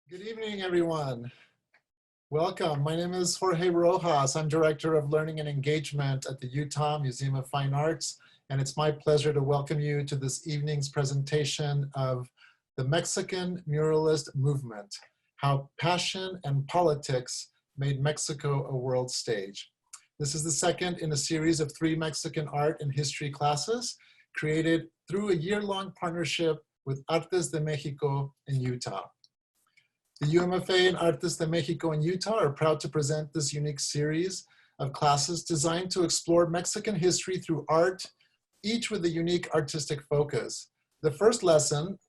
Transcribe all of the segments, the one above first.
Good evening, everyone. Welcome. My name is Jorge Rojas. I'm Director of Learning and Engagement at the Utah Museum of Fine Arts, and it's my pleasure to welcome you to this evening's presentation of the Mexican Muralist Movement, How Passion and Politics Made Mexico a World Stage. This is the second in a series of 3 Mexican art and history classes created through a year-long partnership with Artes de Mexico in Utah. The UMFA and Artes de Mexico in Utah are proud to present this unique series of classes designed to explore Mexican history through art, each with a unique artistic focus. The first lesson,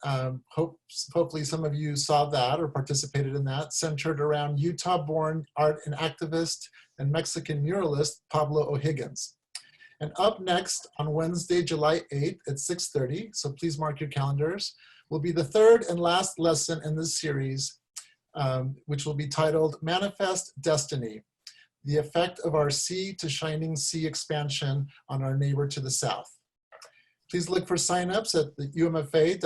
hopefully some of you saw that or participated in that, centered around Utah-born art and activist and Mexican muralist Pablo O'Higgins. And up next on Wednesday, July 8th at 6:30, so please mark your calendars, will be the third and last lesson in this series, which will be titled Manifest Destiny, the effect of our sea to shining sea expansion on our neighbor to the south. Please look for signups at the umfa.utah.edu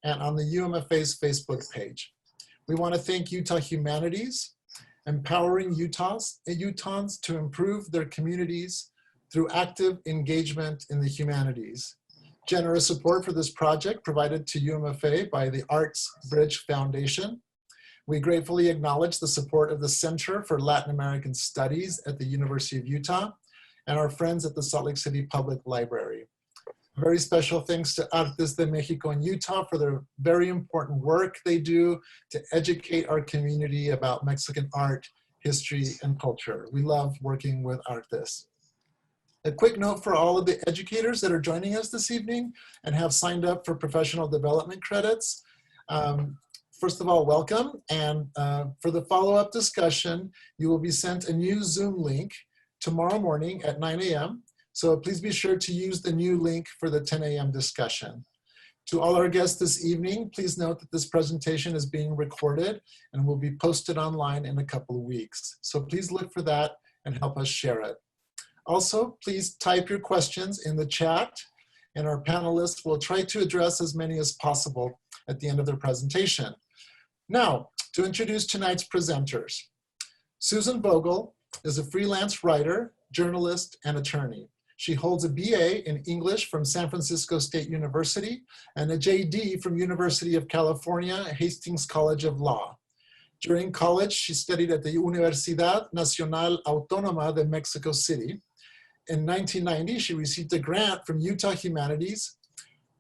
and on the UMFA's Facebook page. We want to thank Utah Humanities, empowering Utahns to improve their communities through active engagement in the humanities. Generous support for this project provided to UMFA by the Arts Bridge Foundation. We gratefully acknowledge the support of the Center for Latin American Studies at the University of Utah and our friends at the Salt Lake City Public Library. Very special thanks to Artes de Mexico in Utah for their very important work they do to educate our community about Mexican art, history, and culture. We love working with artists. A quick note for all of the educators that are joining us this evening and have signed up for professional development credits. First of all, welcome. And for the follow-up discussion, you will be sent a new Zoom link tomorrow morning at 9 a.m. So please be sure to use the new link for the 10 a.m. discussion. To all our guests this evening, please note that this presentation is being recorded and will be posted online in a couple of weeks. So please look for that and help us share it. Also, please type your questions in the chat, and our panelists will try to address as many as possible at the end of their presentation. Now, to introduce tonight's presenters. Susan Vogel is a freelance writer, journalist, and attorney. She holds a BA in English from San Francisco State University and a JD from University of California, Hastings College of Law. During college, she studied at the Universidad Nacional Autónoma de Mexico City. In 1990, she received a grant from Utah Humanities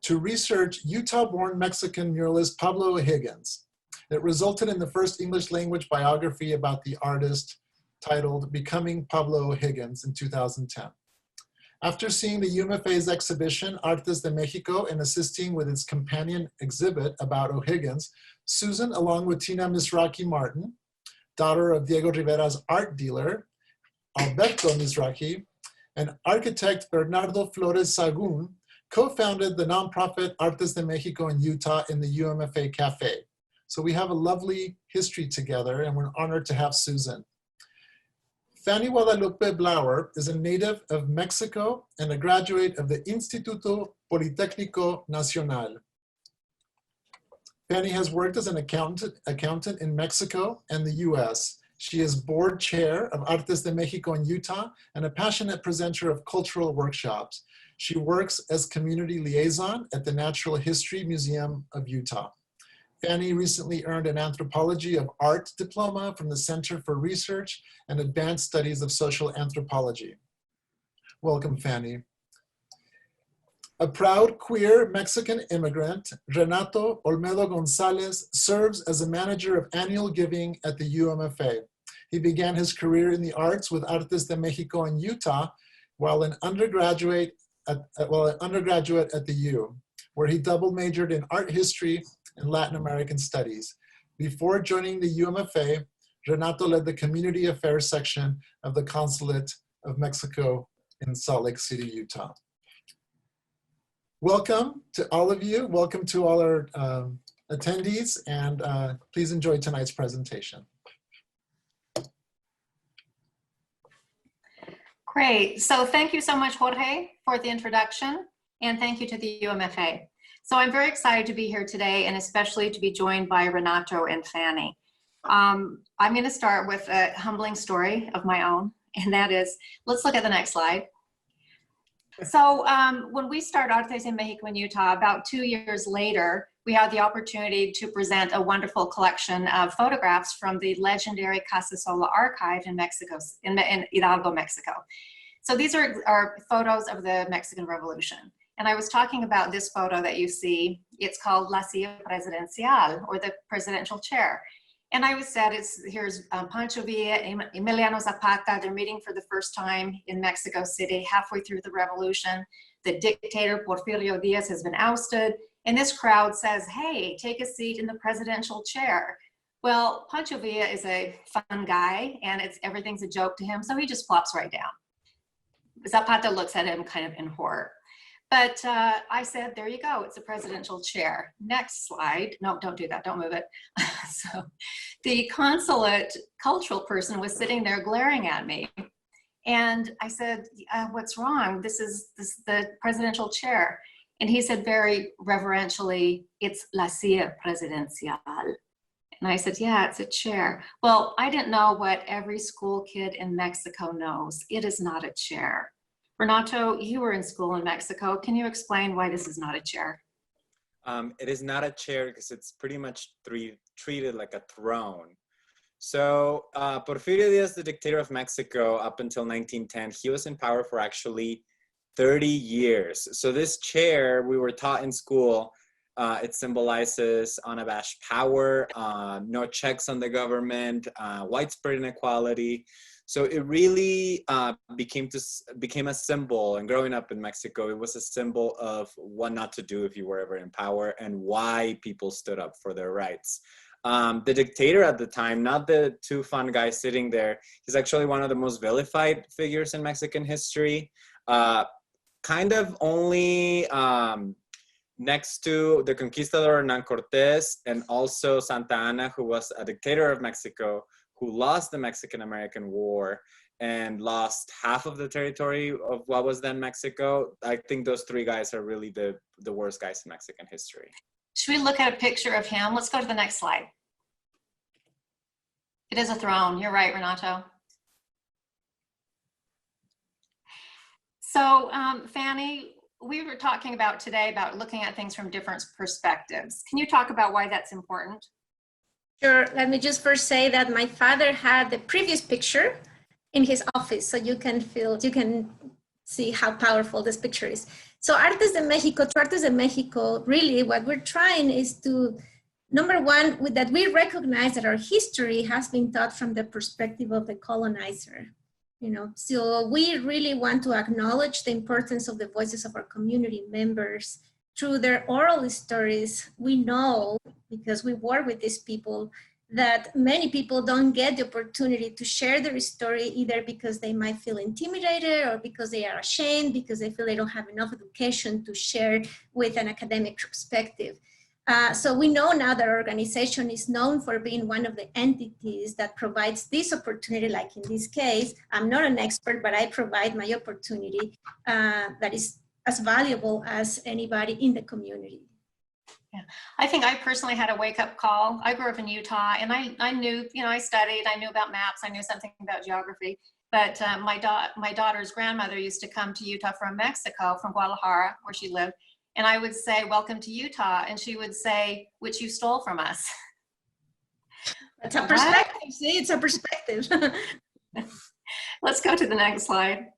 to research Utah-born Mexican muralist Pablo O'Higgins. It resulted in the first English language biography about the artist titled Becoming Pablo O'Higgins in 2010. After seeing the UMFA's exhibition, Artes de Mexico, and assisting with its companion exhibit about O'Higgins, Susan, along with Tina Mizrahi Martin, daughter of Diego Rivera's art dealer, Alberto Mizrahi, and architect Bernardo Flores Sagun, co-founded the nonprofit Artes de Mexico in Utah in the UMFA Cafe. So we have a lovely history together, and we're honored to have Susan. Fanny Guadalupe Blauer is a native of Mexico and a graduate of the Instituto Politécnico Nacional. Fanny has worked as an accountant in Mexico and the US. She is board chair of Artes de Mexico in Utah and a passionate presenter of cultural workshops. She works as community liaison at the Natural History Museum of Utah. Fanny recently earned an Anthropology of Art diploma from the Center for Research and Advanced Studies of Social Anthropology. Welcome, Fanny. A proud queer Mexican immigrant, Renato Ormelo Gonzalez serves as a manager of annual giving at the UMFA. He began his career in the arts with Artes de Mexico in Utah while an undergraduate at the U, where he double majored in art history and Latin American studies. Before joining the UMFA, Renato led the community affairs section of the Consulate of Mexico in Salt Lake City, Utah. Welcome to all of you. Welcome to all our attendees, and please enjoy tonight's presentation. Great. So thank you so much, Jorge, for the introduction, and thank you to the UMFA. So I'm very excited to be here today, and especially to be joined by Renato and Fanny. I'm going to start with a humbling story of my own, and that is, let's look at the next slide. So when we started Artes en Mexico in Utah, about 2 years later, we had the opportunity to present a wonderful collection of photographs from the legendary Casasola archive in Mexico, in Hidalgo, Mexico. So these are photos of the Mexican Revolution. And I was talking about this photo that you see. It's called La Silla Presidencial, or the presidential chair. And I was said, here's Pancho Villa, Emiliano Zapata. They're meeting for the first time in Mexico City, halfway through the revolution. The dictator Porfirio Diaz has been ousted. And this crowd says, hey, take a seat in the presidential chair. Well, Pancho Villa is a fun guy, and everything's a joke to him, so he just plops right down. Zapata looks at him kind of in horror. But I said, there you go, it's a presidential chair. Next slide. No, don't do that, don't move it. So the consulate cultural person was sitting there glaring at me. And I said, what's wrong? This is the presidential chair. And he said very reverentially, it's la silla presidencial. And I said, yeah, it's a chair. Well, I didn't know what every school kid in Mexico knows. It is not a chair. Renato, you were in school in Mexico. Can you explain why this is not a chair? It is not a chair because it's pretty much treated like a throne. So Porfirio Diaz, the dictator of Mexico, up until 1910, he was in power for actually 30 years. So this chair, we were taught in school, it symbolizes unabashed power, no checks on the government, widespread inequality. So it really became a symbol, and growing up in Mexico, it was a symbol of what not to do if you were ever in power and why people stood up for their rights. The dictator at the time, not the too fun guy sitting there, he's actually one of the most vilified figures in Mexican history. Kind of only next to the conquistador Hernan Cortés and also Santa Anna, who was a dictator of Mexico, who lost the Mexican-American War and lost half of the territory of what was then Mexico. I think those three guys are really the worst guys in Mexican history. Should we look at a picture of him? Let's go to the next slide. It is a throne. You're right, Renato. So, Fanny, we were talking about today about looking at things from different perspectives. Can you talk about why that's important? Sure. Let me just first say that my father had the previous picture in his office, so you can see how powerful this picture is. So Artes de Mexico, to Artes de Mexico, really what we're trying is to, number one, that we recognize that our history has been taught from the perspective of the colonizer. So we really want to acknowledge the importance of the voices of our community members. Through their oral stories, we know, because we work with these people, that many people don't get the opportunity to share their story, either because they might feel intimidated or because they are ashamed, because they feel they don't have enough education to share with an academic perspective. So we know now that our organization is known for being one of the entities that provides this opportunity, like in this case. I'm not an expert, but I provide my opportunity that is as valuable as anybody in the community. Yeah, I think I personally had a wake-up call. I grew up in Utah, and I knew, I studied, I knew about maps, I knew something about geography, but my daughter's grandmother used to come to Utah from Mexico, from Guadalajara, where she lived, and I would say, welcome to Utah, and she would say, which you stole from us. It's a perspective, see, it's a perspective. Let's go to the next slide.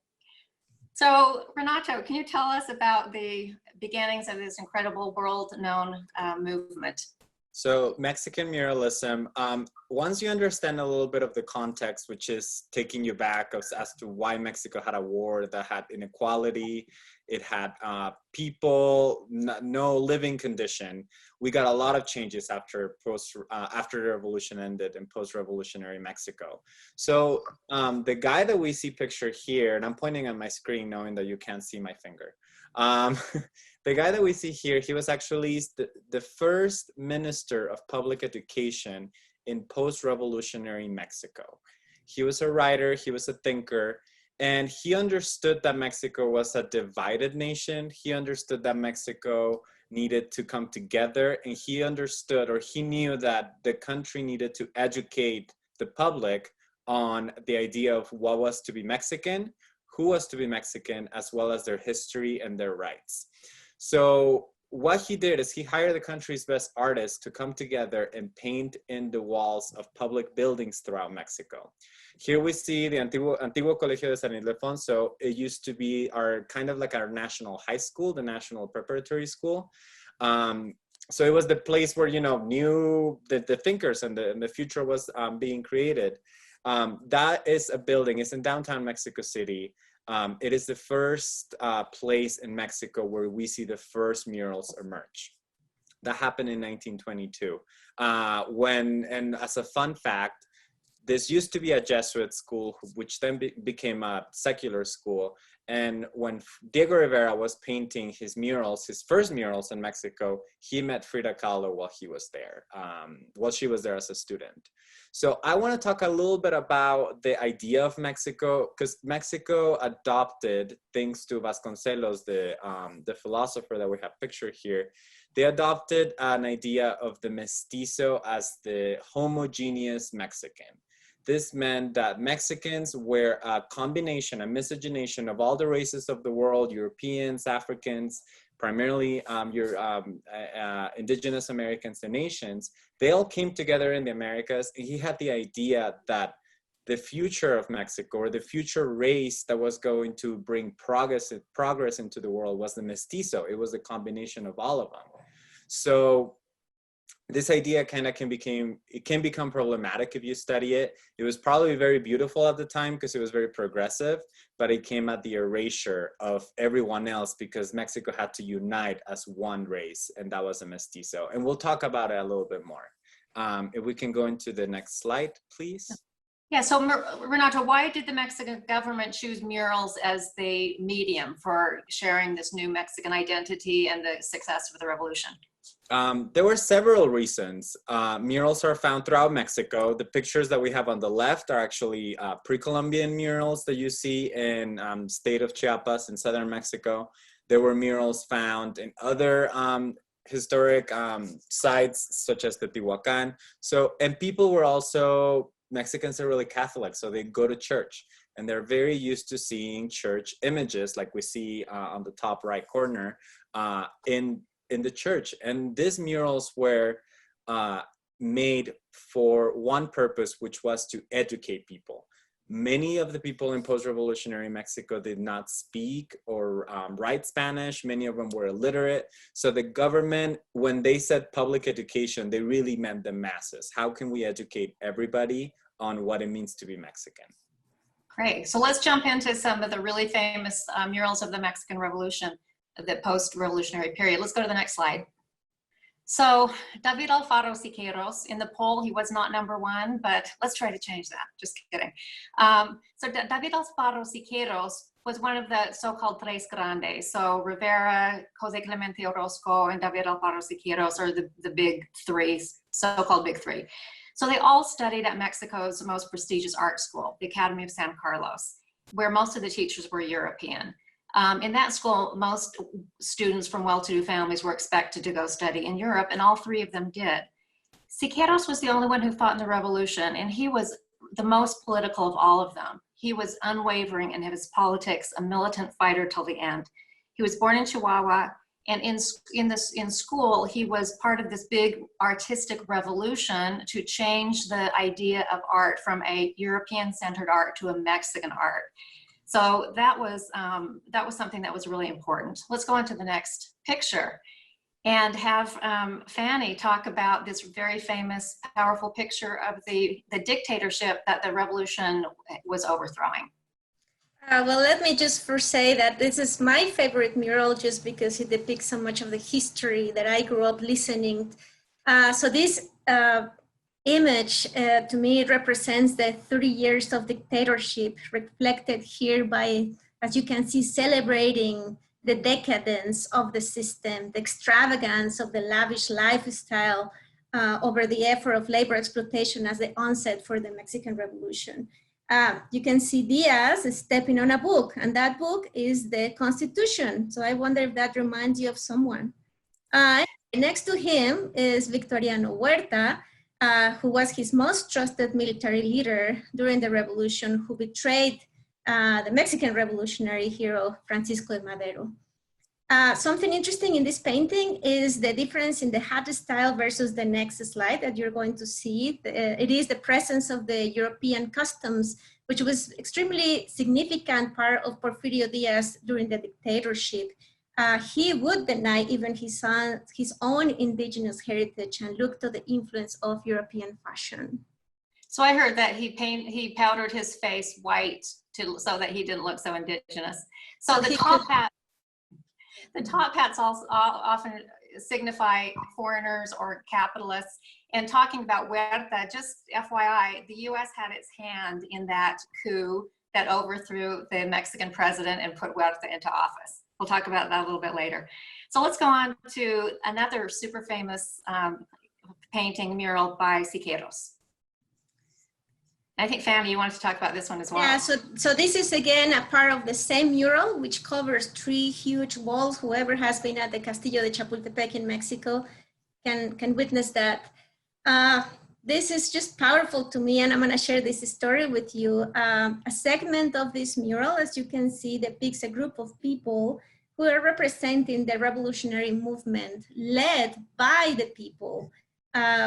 So Renato, can you tell us about the beginnings of this incredible world-known movement? So Mexican muralism, once you understand a little bit of the context, which is taking you back as to why Mexico had a war that had inequality, it had people, no living condition. We got a lot of changes after the revolution ended in post-revolutionary Mexico. So the guy that we see pictured here, and I'm pointing at my screen knowing that you can't see my finger. The guy that we see here, he was actually the first minister of public education in post-revolutionary Mexico. He was a writer, he was a thinker, and he understood that Mexico was a divided nation. He understood that Mexico needed to come together, and he understood, or he knew, that the country needed to educate the public on the idea of what was to be Mexican, who was to be Mexican, as well as their history and their rights. So what he did is he hired the country's best artists to come together and paint in the walls of public buildings throughout Mexico. Here we see the Antiguo Colegio de San Ildefonso. It used to be kind of like our national high school, the national preparatory school. So it was the place where, the thinkers and the future was being created. That is a building. It's in downtown Mexico City. It is the first place in Mexico where we see the first murals emerge. That happened in 1922. And as a fun fact, this used to be a Jesuit school, which then became a secular school. And when Diego Rivera was painting his murals, his first murals in Mexico, he met Frida Kahlo while he was there, while she was there as a student. So I want to talk a little bit about the idea of Mexico, because Mexico adopted, thanks to Vasconcelos, the philosopher that we have pictured here, they adopted an idea of the mestizo as the homogeneous Mexican. This meant that Mexicans were a combination, a miscegenation of all the races of the world, Europeans, Africans, primarily indigenous Americans and Asians. They all came together in the Americas, and he had the idea that the future of Mexico, or the future race that was going to bring progress into the world, was the mestizo. It was a combination of all of them. So this idea can become problematic if you study it. It was probably very beautiful at the time because it was very progressive, but it came at the erasure of everyone else because Mexico had to unite as one race, and that was a mestizo. And we'll talk about it a little bit more. If we can go into the next slide, please. Yeah, so Renato, why did the Mexican government choose murals as the medium for sharing this new Mexican identity and the success of the revolution? There were several reasons. Murals are found throughout Mexico. The pictures that we have on the left are actually pre-Columbian murals that you see in state of Chiapas in southern Mexico. There were murals found in other historic sites such as Teotihuacan. And people were also, Mexicans are really Catholic, so they go to church, and they're very used to seeing church images like we see on the top right corner in the church. And these murals were made for one purpose, which was to educate people. Many of the people in post-revolutionary Mexico did not speak or write Spanish. Many of them were illiterate. So the government, when they said public education, they really meant the masses. How can we educate everybody on what it means to be Mexican? Great. So let's jump into some of the really famous murals of the Mexican Revolution, the post-revolutionary period. Let's go to the next slide. So David Alfaro Siqueiros, in the poll, he was not #1, but let's try to change that. Just kidding. So David Alfaro Siqueiros was one of the so-called Tres Grandes. So Rivera, Jose Clemente Orozco, and David Alfaro Siqueiros are the big three, so-called big three. So they all studied at Mexico's most prestigious art school, the Academy of San Carlos, where most of the teachers were European. In that school, most students from well-to-do families were expected to go study in Europe, and all three of them did. Siqueiros was the only one who fought in the revolution, and he was the most political of all of them. He was unwavering in his politics, a militant fighter till the end. He was born in Chihuahua, and in school, he was part of this big artistic revolution to change the idea of art from a European-centered art to a Mexican art. So that was something that was really important. Let's go on to the next picture and have Fanny talk about this very famous, powerful picture of the dictatorship that the revolution was overthrowing. Well, let me just first say that this is my favorite mural just because it depicts so much of the history that I grew up listening. So this image, to me, it represents the 30 years of dictatorship reflected here by, as you can see, celebrating the decadence of the system, the extravagance of the lavish lifestyle over the effort of labor exploitation as the onset for the Mexican Revolution. You can see Diaz stepping on a book, and that book is the Constitution. So I wonder if that reminds you of someone. Next to him is Victorian Huerta, who was his most trusted military leader during the revolution, who betrayed the Mexican revolutionary hero, Francisco de Madero. Something interesting in this painting is the difference in the hat style versus the next slide that you're going to see. It is the presence of the European customs, which was extremely significant part of Porfirio Diaz during the dictatorship. He would deny even his own indigenous heritage and look to the influence of European fashion. So I heard that he powdered his face white so that he didn't look so indigenous. So the top hats also often signify foreigners or capitalists. And talking about Huerta, just FYI, the US had its hand in that coup that overthrew the Mexican president and put Huerta into office. We'll talk about that a little bit later. So let's go on to another super famous painting mural by Quieros. I think, Fanny, you wanted to talk about this one as well. Yeah, so this is again a part of the same mural, which covers 3 huge walls. Whoever has been at the Castillo de Chapultepec in Mexico can witness that. This is just powerful to me, and I'm gonna share this story with you. A segment of this mural, as you can see, depicts a group of people who are representing the revolutionary movement led by the people.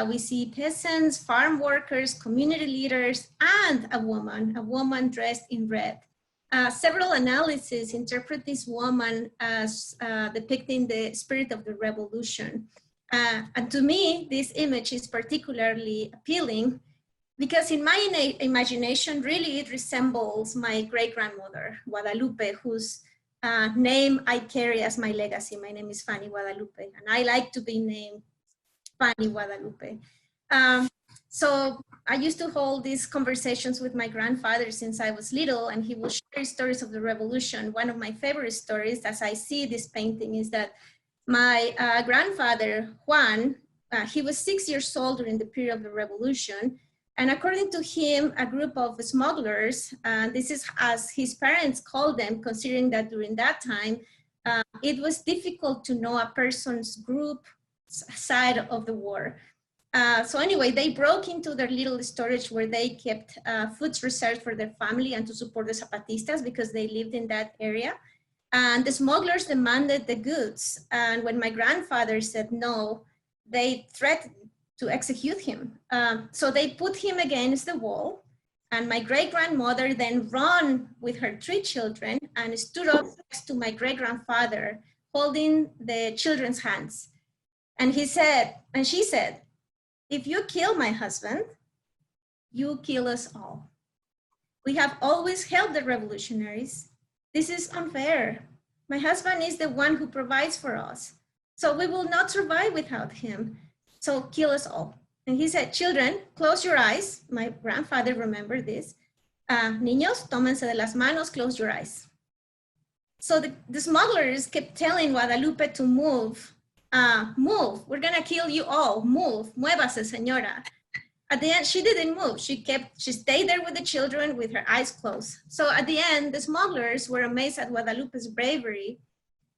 We see peasants, farm workers, community leaders, and a woman dressed in red. Several analyses interpret this woman as depicting the spirit of the revolution. And to me, this image is particularly appealing because in my imagination, really it resembles my great-grandmother, Guadalupe, whose name I carry as my legacy. My name is Fanny Guadalupe, and I like to be named Fanny Guadalupe. So I used to hold these conversations with my grandfather since I was little, and he will share stories of the revolution. One of my favorite stories, as I see this painting, is that my grandfather, Juan, he was 6 years old during the period of the revolution. And according to him, a group of smugglers, this is as his parents called them, considering that during that time, it was difficult to know a person's group side of the war. So anyway, they broke into their little storage where they kept foods reserved for their family and to support the Zapatistas because they lived in that area. And the smugglers demanded the goods. And when my grandfather said no, they threatened to execute him. So they put him against the wall. And my great-grandmother then ran with her 3 children and stood up next to my great-grandfather, holding the children's hands. And she said, if you kill my husband, you kill us all. We have always helped the revolutionaries. This is unfair. My husband is the one who provides for us. So we will not survive without him. So kill us all. And he said, children, close your eyes. My grandfather remembered this. Niños, tómense de las manos, close your eyes. So the smugglers kept telling Guadalupe to move. Move, we're gonna kill you all. Move, muévase, señora. At the end, she didn't move. She stayed there with the children with her eyes closed. So at the end, the smugglers were amazed at Guadalupe's bravery.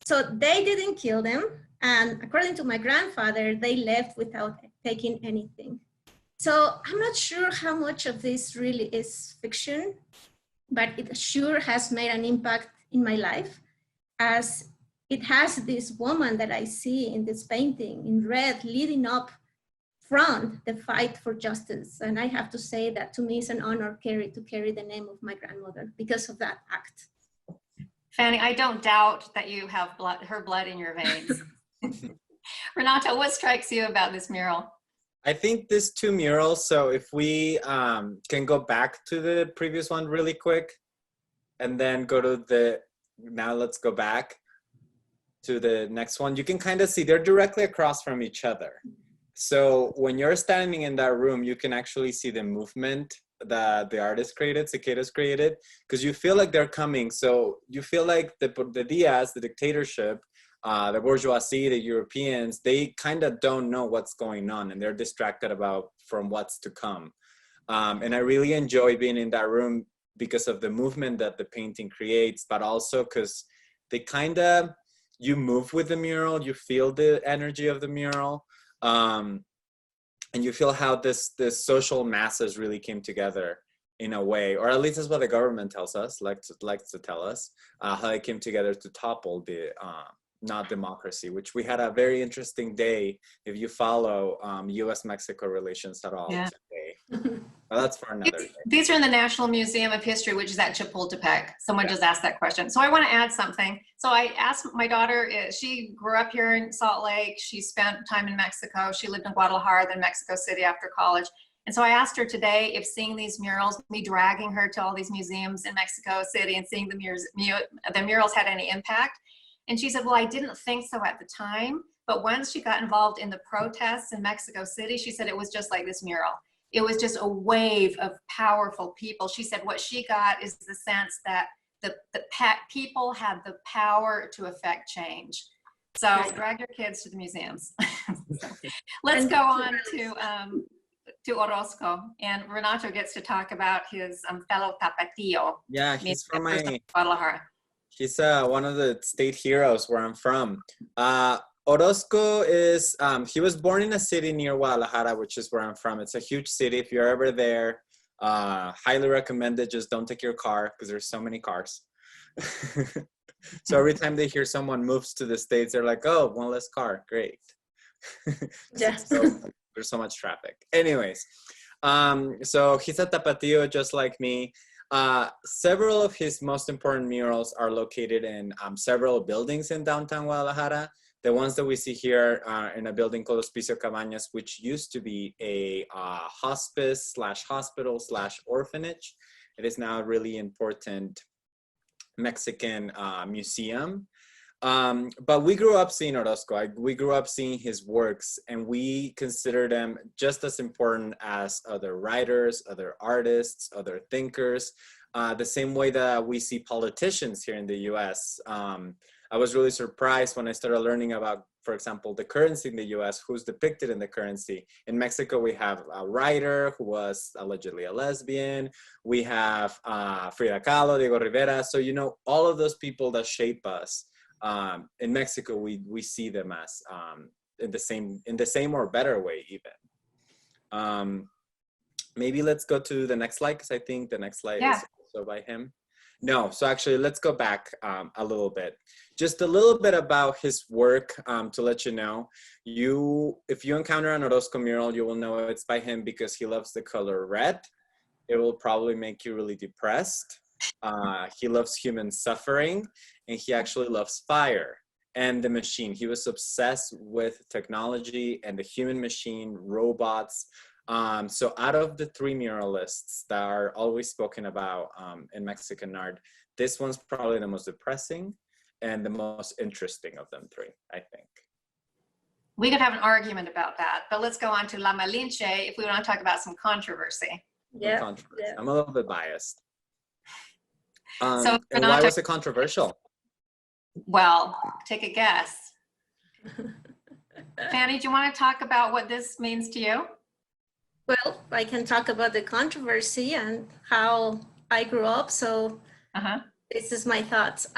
So they didn't kill them. And according to my grandfather, they left without taking anything. So I'm not sure how much of this really is fiction, but it sure has made an impact in my life, as it has this woman that I see in this painting in red leading up front the fight for justice. And I have to say that to me it's an honor to carry the name of my grandmother because of that act. Fanny, I don't doubt that you have her blood in your veins. Renato, what strikes you about this mural? I think these 2 murals, so if we can go back to the previous one really quick and then go to now let's go back to the next one. You can kind of see they're directly across from each other. So when you're standing in that room, you can actually see the movement that the artist created, Quieros created, because you feel like they're coming. So you feel like the Diaz, the dictatorship, the bourgeoisie, the Europeans, they kind of don't know what's going on and they're distracted from what's to come. And I really enjoy being in that room because of the movement that the painting creates, but also because they kind of, you move with the mural, you feel the energy of the mural, and you feel how this social masses really came together in a way, or at least that's what the government tells us, likes to tell us, how they came together to topple the not democracy, which we had a very interesting day if you follow US-Mexico relations at all today. Well, that's for another day. These are in the National Museum of History, which is at Chapultepec. Someone just asked that question. So I want to add something. So I asked my daughter, she grew up here in Salt Lake. She spent time in Mexico. She lived in Guadalajara, then Mexico City after college. And so I asked her today if seeing these murals, me dragging her to all these museums in Mexico City and seeing the murals had any impact. And she said, well, I didn't think so at the time. But once she got involved in the protests in Mexico City, she said it was just like this mural. It was just a wave of powerful people. She said what she got is the sense that the people had the power to affect change. So drag your kids to the museums. So, let's go on to Orozco, and Renato gets to talk about his fellow Tapatio. Yeah, he's from Guadalajara. He's one of the state heroes where I'm from. Orozco is, he was born in a city near Guadalajara, which is where I'm from. It's a huge city. If you're ever there, highly recommend it. Just don't take your car because there's so many cars. So every time they hear someone moves to the States, they're like, oh, one less car, great. Yeah. So, there's so much traffic. Anyways, so he's a Tapatio just like me. Several of his most important murals are located in several buildings in downtown Guadalajara. The ones that we see here are in a building called Hospicio Cabañas, which used to be a hospice / hospital / orphanage. It is now a really important Mexican museum. But we grew up seeing Orozco. We grew up seeing his works, and we consider them just as important as other writers, other artists, other thinkers, the same way that we see politicians here in the US. I was really surprised when I started learning about, for example, the currency in the US, who's depicted in the currency. In Mexico, we have a writer who was allegedly a lesbian. We have Frida Kahlo, Diego Rivera. So, you know, all of those people that shape us. In Mexico, we see them as in the same or better way even. Maybe let's go to the next slide, because I think the next slide is also by him. No, so actually let's go back a little bit. Just a little bit about his work to let you know. If you encounter an Orozco mural, you will know it's by him because he loves the color red. It will probably make you really depressed. He loves human suffering, and he actually loves fire and the machine. He was obsessed with technology and the human machine, robots. So out of the three muralists that are always spoken about in Mexican art, this one's probably the most depressing and the most interesting of them three, I think. We could have an argument about that, but let's go on to La Malinche if we want to talk about some controversy. Yeah. I'm a little bit biased. So and why was it controversial? Well, take a guess. Fanny, do you want to talk about what this means to you? Well, I can talk about the controversy and how I grew up. So this is my thoughts.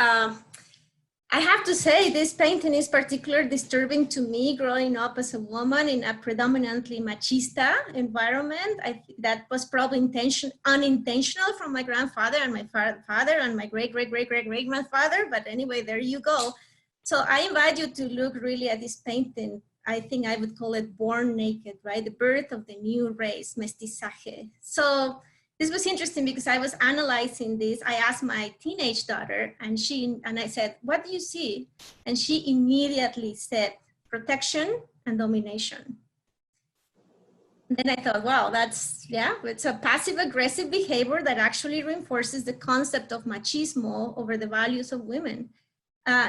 I have to say this painting is particularly disturbing to me growing up as a woman in a predominantly machista environment. That was probably unintentional from my grandfather and my father and my great-great-great-great-great-grandfather. But anyway, there you go. So I invite you to look really at this painting. I think I would call it Born Naked, right? The birth of the new race, mestizaje. So this was interesting because I was analyzing this. I asked my teenage daughter and I said, what do you see? And she immediately said, protection and domination. And then I thought, wow, it's a passive aggressive behavior that actually reinforces the concept of machismo over the values of women.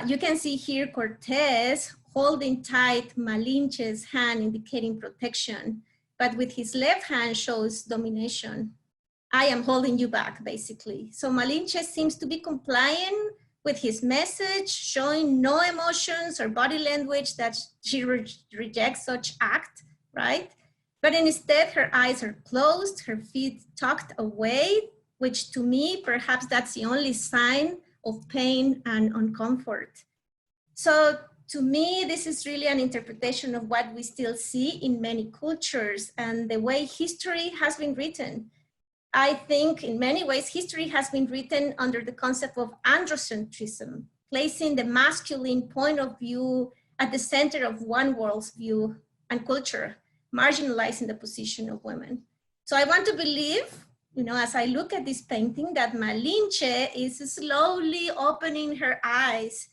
You can see here Cortez holding tight Malinche's hand, indicating protection, but with his left hand shows domination. I am holding you back, basically. So Malinche seems to be complying with his message, showing no emotions or body language that she rejects such act, right? But instead, her eyes are closed, her feet tucked away, which to me, perhaps that's the only sign of pain and uncomfort. So to me, this is really an interpretation of what we still see in many cultures and the way history has been written. I think in many ways, history has been written under the concept of androcentrism, placing the masculine point of view at the center of one world's view and culture, marginalizing the position of women. So I want to believe, as I look at this painting, that Malinche is slowly opening her eyes,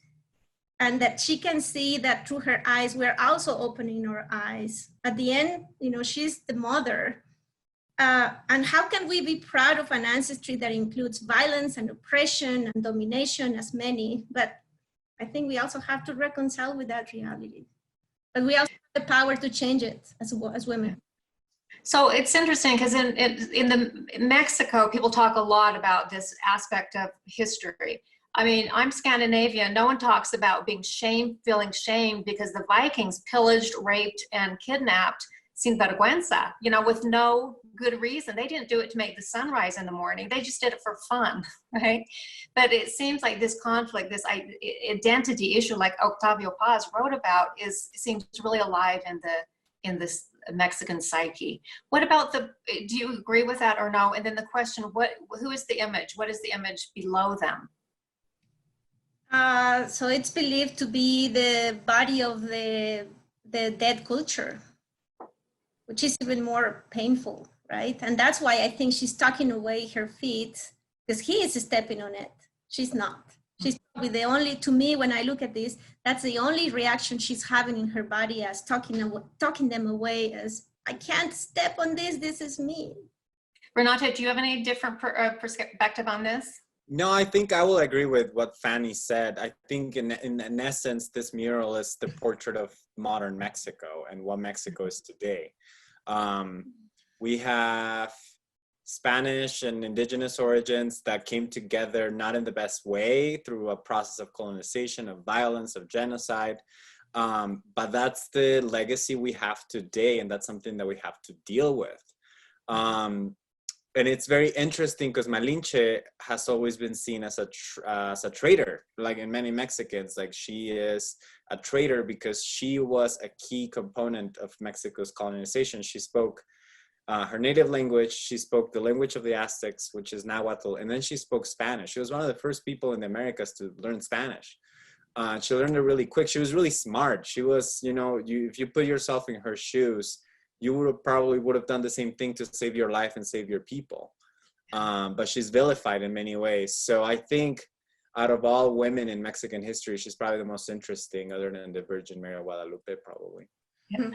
and that she can see that through her eyes, we're also opening our eyes. At the end, she's the mother. And how can we be proud of an ancestry that includes violence and oppression and domination as many? But I think we also have to reconcile with that reality. But we also have the power to change it as women. So it's interesting because in Mexico, people talk a lot about this aspect of history. I mean, I'm Scandinavian. No one talks about feeling shame because the Vikings pillaged, raped, and kidnapped sin vergüenza, with no good reason. They didn't do it to make the sun rise in the morning. They just did it for fun, right? But it seems like this conflict, this identity issue, like Octavio Paz wrote about, seems really alive in this Mexican psyche. What about do you agree with that or no? And then the question, who is the image? What is the image below them? So it's believed to be the body of the dead culture, which is even more painful, right? And that's why I think she's tucking away her feet, because he is stepping on it. She's not. She's probably the only, to me, when I look at this, that's the only reaction she's having in her body, as tucking them away, as I can't step on this, this is me. Renato, do you have any different perspective on this? No, I think I will agree with what Fanny said. I think in essence, this mural is the portrait of modern Mexico and what Mexico is today. We have Spanish and indigenous origins that came together not in the best way, through a process of colonization, of violence, of genocide. But that's the legacy we have today, and that's something that we have to deal with. And it's very interesting because Malinche has always been seen as a traitor, like in many Mexicans. Like, she is a traitor because she was a key component of Mexico's colonization. She spoke her native language. She spoke the language of the Aztecs, which is Nahuatl, and then she spoke Spanish. She was one of the first people in the Americas to learn Spanish. She learned it really quick. She was really smart. She was, if you put yourself in her shoes, you probably would have done the same thing to save your life and save your people. But she's vilified in many ways. So I think out of all women in Mexican history, she's probably the most interesting, other than the Virgin Mary of Guadalupe, probably. Yeah.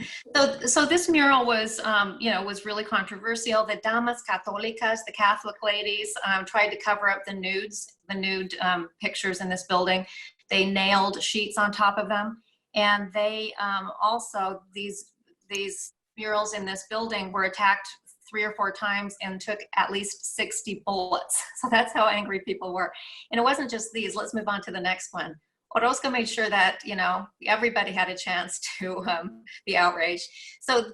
So this mural was, was really controversial. The Damas Católicas, the Catholic ladies, tried to cover up the nude pictures in this building. They nailed sheets on top of them. And they also, these murals in this building were attacked 3 or 4 times and took at least 60 bullets. So that's how angry people were. And it wasn't just these. Let's move on to the next one. Orozco made sure that, everybody had a chance to be outraged. So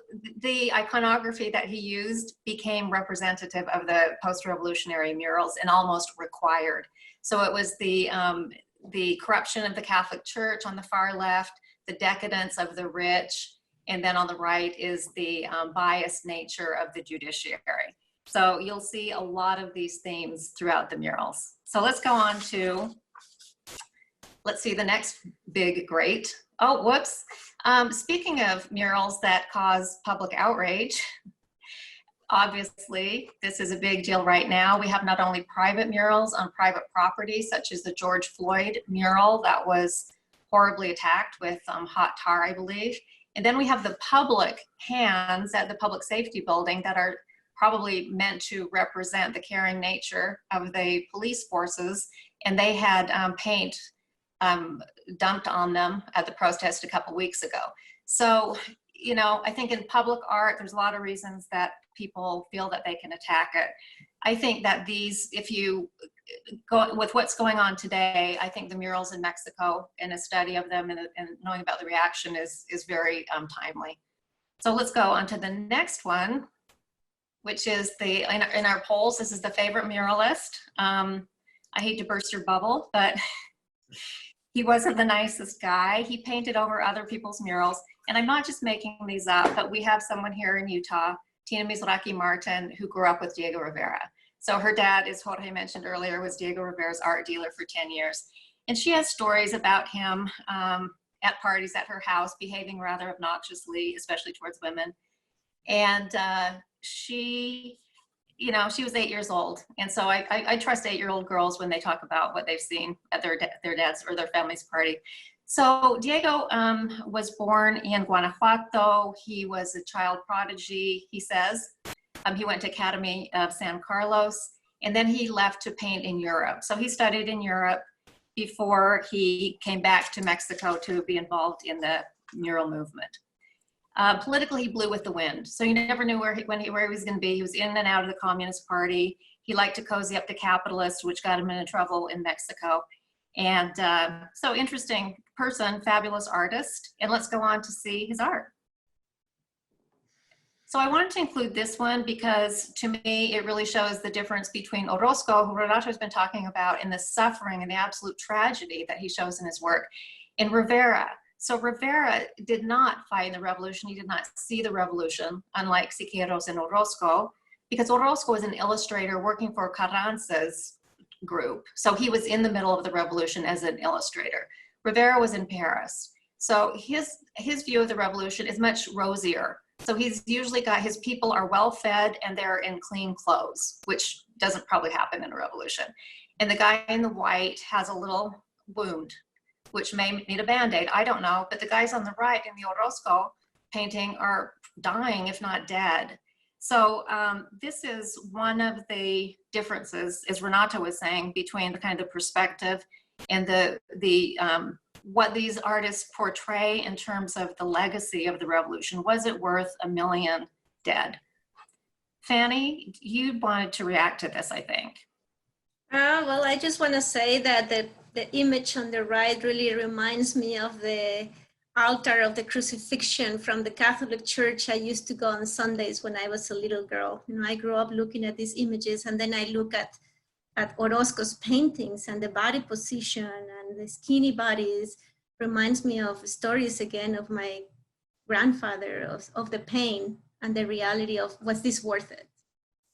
the iconography that he used became representative of the post-revolutionary murals and almost required. So it was the corruption of the Catholic Church on the far left, the decadence of the rich, and then on the right is the biased nature of the judiciary. So you'll see a lot of these themes throughout the murals. So let's go on to, let's see, the next big great. Oh, whoops. Speaking of murals that cause public outrage, obviously, this is a big deal right now. We have not only private murals on private property, such as the George Floyd mural that was horribly attacked with hot tar, I believe. And then we have the public hands at the public safety building that are probably meant to represent the caring nature of the police forces. And they had paint dumped on them at the protest a couple weeks ago. So, I think in public art, there's a lot of reasons that people feel that they can attack it. I think that these, if you go with what's going on today, I think the murals in Mexico and a study of them and knowing about the reaction is very timely. So let's go on to the next one, which is in our polls, this is the favorite muralist. I hate to burst your bubble, but He wasn't the nicest guy. He painted over other people's murals. And I'm not just making these up, but we have someone here in Utah, Tina Mizraki Martin, who grew up with Diego Rivera. So her dad, as Jorge mentioned earlier, was Diego Rivera's art dealer for 10 years. And she has stories about him at parties at her house, behaving rather obnoxiously, especially towards women. And she was 8 years old. And so I trust 8-year-old girls when they talk about what they've seen at their dad's or their family's party. So Diego was born in Guanajuato. He was a child prodigy, he says. He went to Academy of San Carlos, and then he left to paint in Europe. So he studied in Europe before he came back to Mexico to be involved in the mural movement. Politically, he blew with the wind. So you never knew where he was going to be. He was in and out of the Communist Party. He liked to cozy up to capitalists, which got him into trouble in Mexico. And so interesting person, fabulous artist. And let's go on to see his art. So I wanted to include this one because to me, it really shows the difference between Orozco, who Renato has been talking about, and the suffering and the absolute tragedy that he shows in his work, and Rivera. So Rivera did not fight in the revolution. He did not see the revolution, unlike Quieros and Orozco, because Orozco was an illustrator working for Carranza's group. So he was in the middle of the revolution as an illustrator. Rivera was in Paris. So his view of the revolution is much rosier. So he's usually got, his people are well fed and they're in clean clothes, which doesn't probably happen in a revolution. And the guy in the white has a little wound, which may need a Band-Aid, I don't know, but the guys on the right in the Orozco painting are dying, if not dead. So this is one of the differences, as Renato was saying, between the kind of perspective and what these artists portray in terms of the legacy of the revolution. Was it worth 1 million dead? Fanny, you wanted to react to this, I think. Well, I just want to say that the image on the right really reminds me of the altar of the crucifixion from the Catholic Church I used to go on Sundays when I was a little girl. You know, I grew up looking at these images, and then I look at Orozco's paintings, and the body position and the skinny bodies reminds me of stories again of my grandfather, of the pain and the reality of, was this worth it?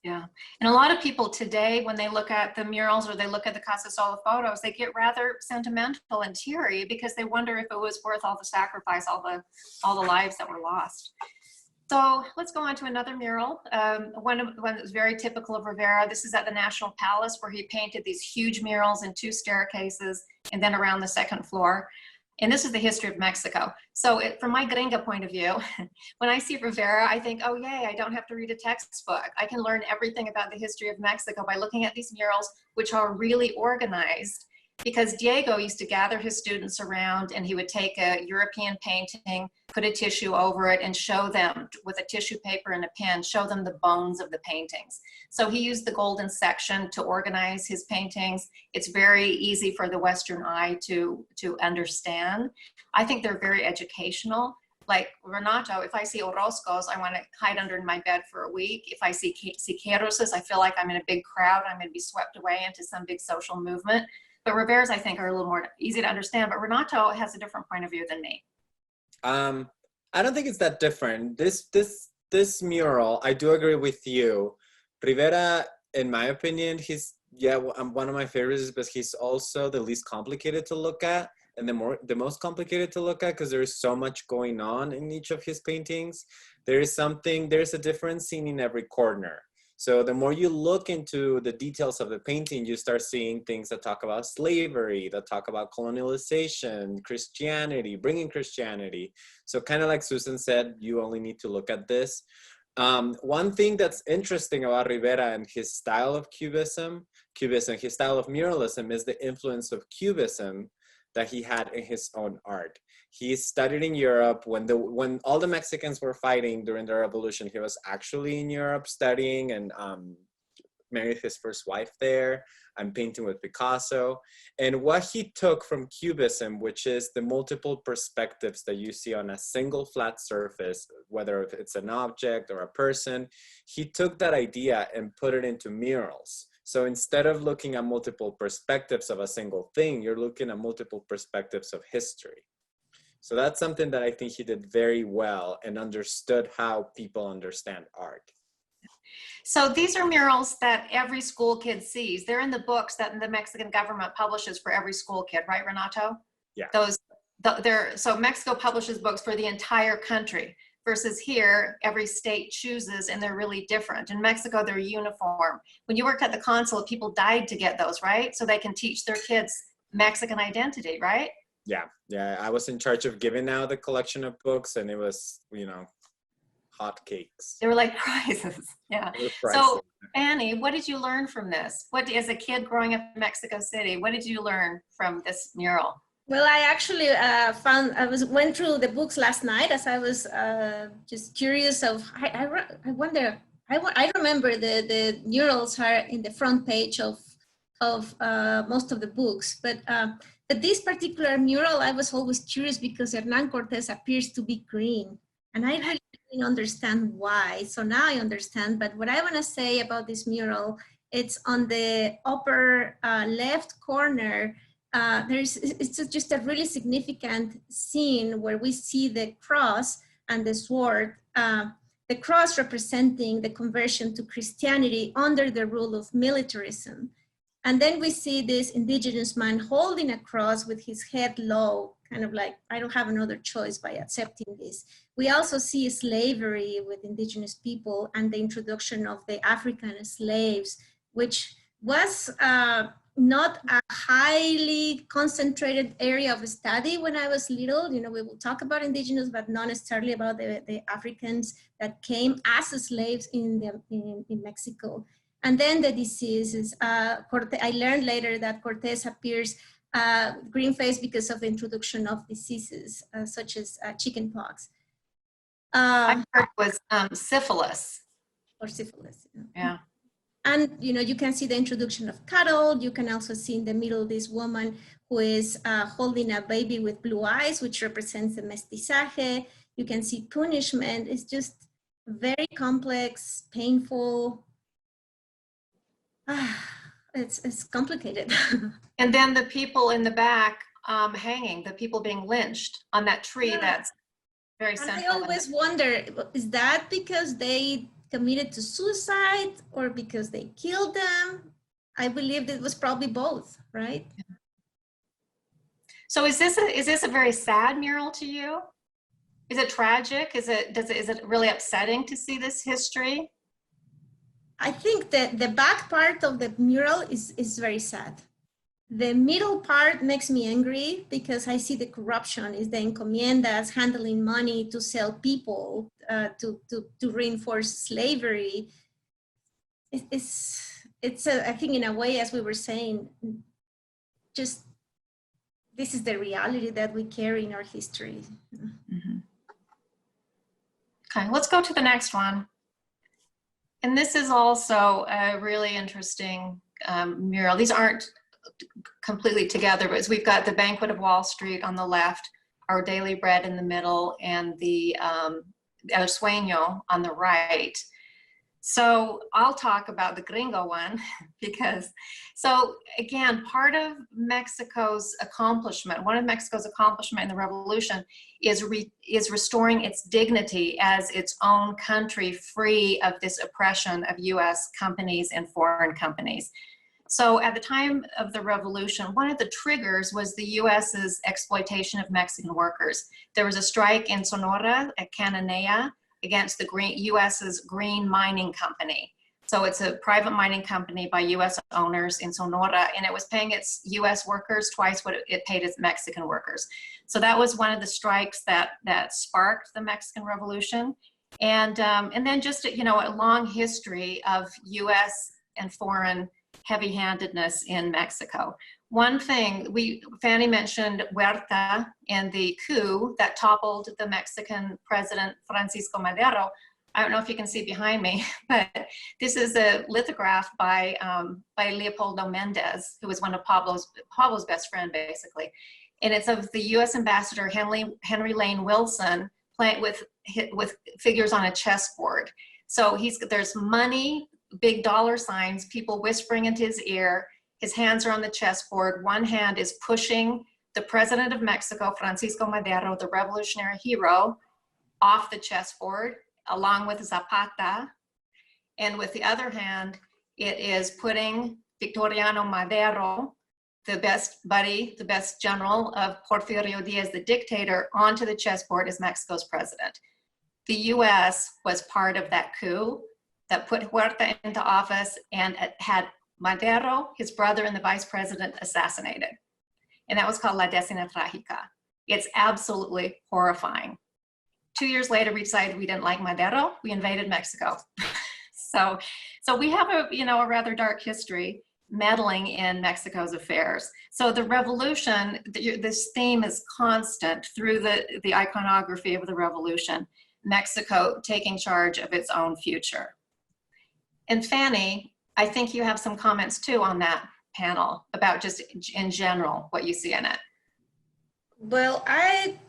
Yeah, and a lot of people today, when they look at the murals or they look at the Casa Sola photos, they get rather sentimental and teary because they wonder if it was worth all the sacrifice, all the lives that were lost. So let's go on to another mural. One that was very typical of Rivera. This is at the National Palace, where he painted these huge murals in 2 staircases and then around the 2nd floor. And this is the history of Mexico. So from my gringa point of view, when I see Rivera, I think, oh yay, I don't have to read a textbook. I can learn everything about the history of Mexico by looking at these murals, which are really organized. Because Diego used to gather his students around, and he would take a European painting, put a tissue over it, and show them with a tissue paper and a pen, show them the bones of the paintings. So he used the golden section to organize his paintings. It's very easy for the Western eye to understand. I think they're very educational. Like Renato, if I see Orozco's, I want to hide under my bed for a week. If I see Quieros's, I feel like I'm in a big crowd. I'm going to be swept away into some big social movement. But Rivera's, I think, are a little more easy to understand. But Renato has a different point of view than me. I don't think it's that different. This mural, I do agree with you. Rivera, in my opinion, he's one of my favorites because he's also the least complicated to look at, and the most complicated to look at because there is so much going on in each of his paintings. There's a different scene in every corner. So the more you look into the details of the painting, you start seeing things that talk about slavery, that talk about colonialization, Christianity, bringing Christianity. So kind of like Susan said, you only need to look at this. One thing that's interesting about Rivera and his style of Cubism, his style of muralism, is the influence of Cubism that he had in his own art. He studied in Europe when all the Mexicans were fighting during the revolution. He was actually in Europe studying and married his first wife there. I'm painting with Picasso. And what he took from Cubism, which is the multiple perspectives that you see on a single flat surface, whether it's an object or a person, he took that idea and put it into murals. So instead of looking at multiple perspectives of a single thing, you're looking at multiple perspectives of history. So that's something that I think he did very well and understood how people understand art. So these are murals that every school kid sees. They're in the books that the Mexican government publishes for every school kid, right, Renato? Yeah. So Mexico publishes books for the entire country, versus here, every state chooses, and they're really different. In Mexico, they're uniform. When you worked at the consulate, people died to get those, right? So they can teach their kids Mexican identity, right? Yeah, I was in charge of giving out the collection of books, and it was, hot cakes. They were like prizes, yeah. So Annie, what did you learn from this? As a kid growing up in Mexico City, what did you learn from this mural? Well, I actually went through the books last night as I was just curious of, I remember the murals are in the front page of most of the books, but this particular mural, I was always curious because Hernan Cortés appears to be green, and I really didn't understand why. So now I understand, but what I want to say about this mural, it's on the upper left corner. It's just a really significant scene where we see the cross and the sword, the cross representing the conversion to Christianity under the rule of militarism. And then we see this indigenous man holding a cross with his head low, kind of like, I don't have another choice by accepting this. We also see slavery with indigenous people and the introduction of the African slaves, which was not a highly concentrated area of study when I was little. We will talk about indigenous, but not necessarily about the Africans that came as slaves in Mexico. And then the diseases. I learned later that Cortés appears green-faced because of the introduction of diseases such as chickenpox. I heard it was syphilis. Or syphilis. Yeah. And you can see the introduction of cattle. You can also see in the middle this woman who is holding a baby with blue eyes, which represents the mestizaje. You can see punishment. It's just very complex, painful. It's complicated. And then the people in the back hanging, the people being lynched on that tree, that's very central. And I always wonder, is that because they committed to suicide or because they killed them? I believe it was probably both, right? So is this a very sad mural to you? Is it tragic? Is it really upsetting to see this history? I think that the back part of the mural is very sad. The middle part makes me angry because I see the corruption, is the encomiendas handling money to sell people, to reinforce slavery. It's I think in a way, as we were saying, just this is the reality that we carry in our history. Mm-hmm. Okay, let's go to the next one. And this is also a really interesting mural. These aren't completely together, but we've got the Banquet of Wall Street on the left, Our Daily Bread in the middle, and the El Sueño on the right. So I'll talk about the Gringo one because, so again, part of Mexico's accomplishment, one of Mexico's accomplishment in the revolution is restoring its dignity as its own country, free of this oppression of US companies and foreign companies. So at the time of the revolution, one of the triggers was the US's exploitation of Mexican workers. There was a strike in Sonora at Cananea against the US's Green Mining Company. So it's a private mining company by US owners in Sonora, and it was paying its US workers twice what it paid its Mexican workers. So that was one of the strikes that sparked the Mexican Revolution. And then just, a long history of US and foreign heavy-handedness in Mexico. One thing, Fanny mentioned Huerta and the coup that toppled the Mexican president, Francisco Madero. I don't know if you can see behind me, but this is a lithograph by Leopoldo Mendez, who was one of Pablo's best friend, basically. And it's of the US ambassador, Henry Lane Wilson, playing with figures on a chessboard. So there's money, big dollar signs, people whispering into his ear. His hands are on the chessboard. One hand is pushing the president of Mexico, Francisco Madero, the revolutionary hero, off the chessboard, along with Zapata. And with the other hand, it is putting Victoriano Madero, the best buddy, the best general of Porfirio Diaz, the dictator, onto the chessboard as Mexico's president. The US was part of that coup that put Huerta into office and had Madero, his brother, and the vice president assassinated. And that was called La Decena Trágica. It's absolutely horrifying. 2 years later, we decided we didn't like Madero. We invaded Mexico. So we have a rather dark history meddling in Mexico's affairs. So the revolution, this theme is constant through the iconography of the revolution, Mexico taking charge of its own future. And Fanny, I think you have some comments too on that panel about just in general, what you see in it. Well, I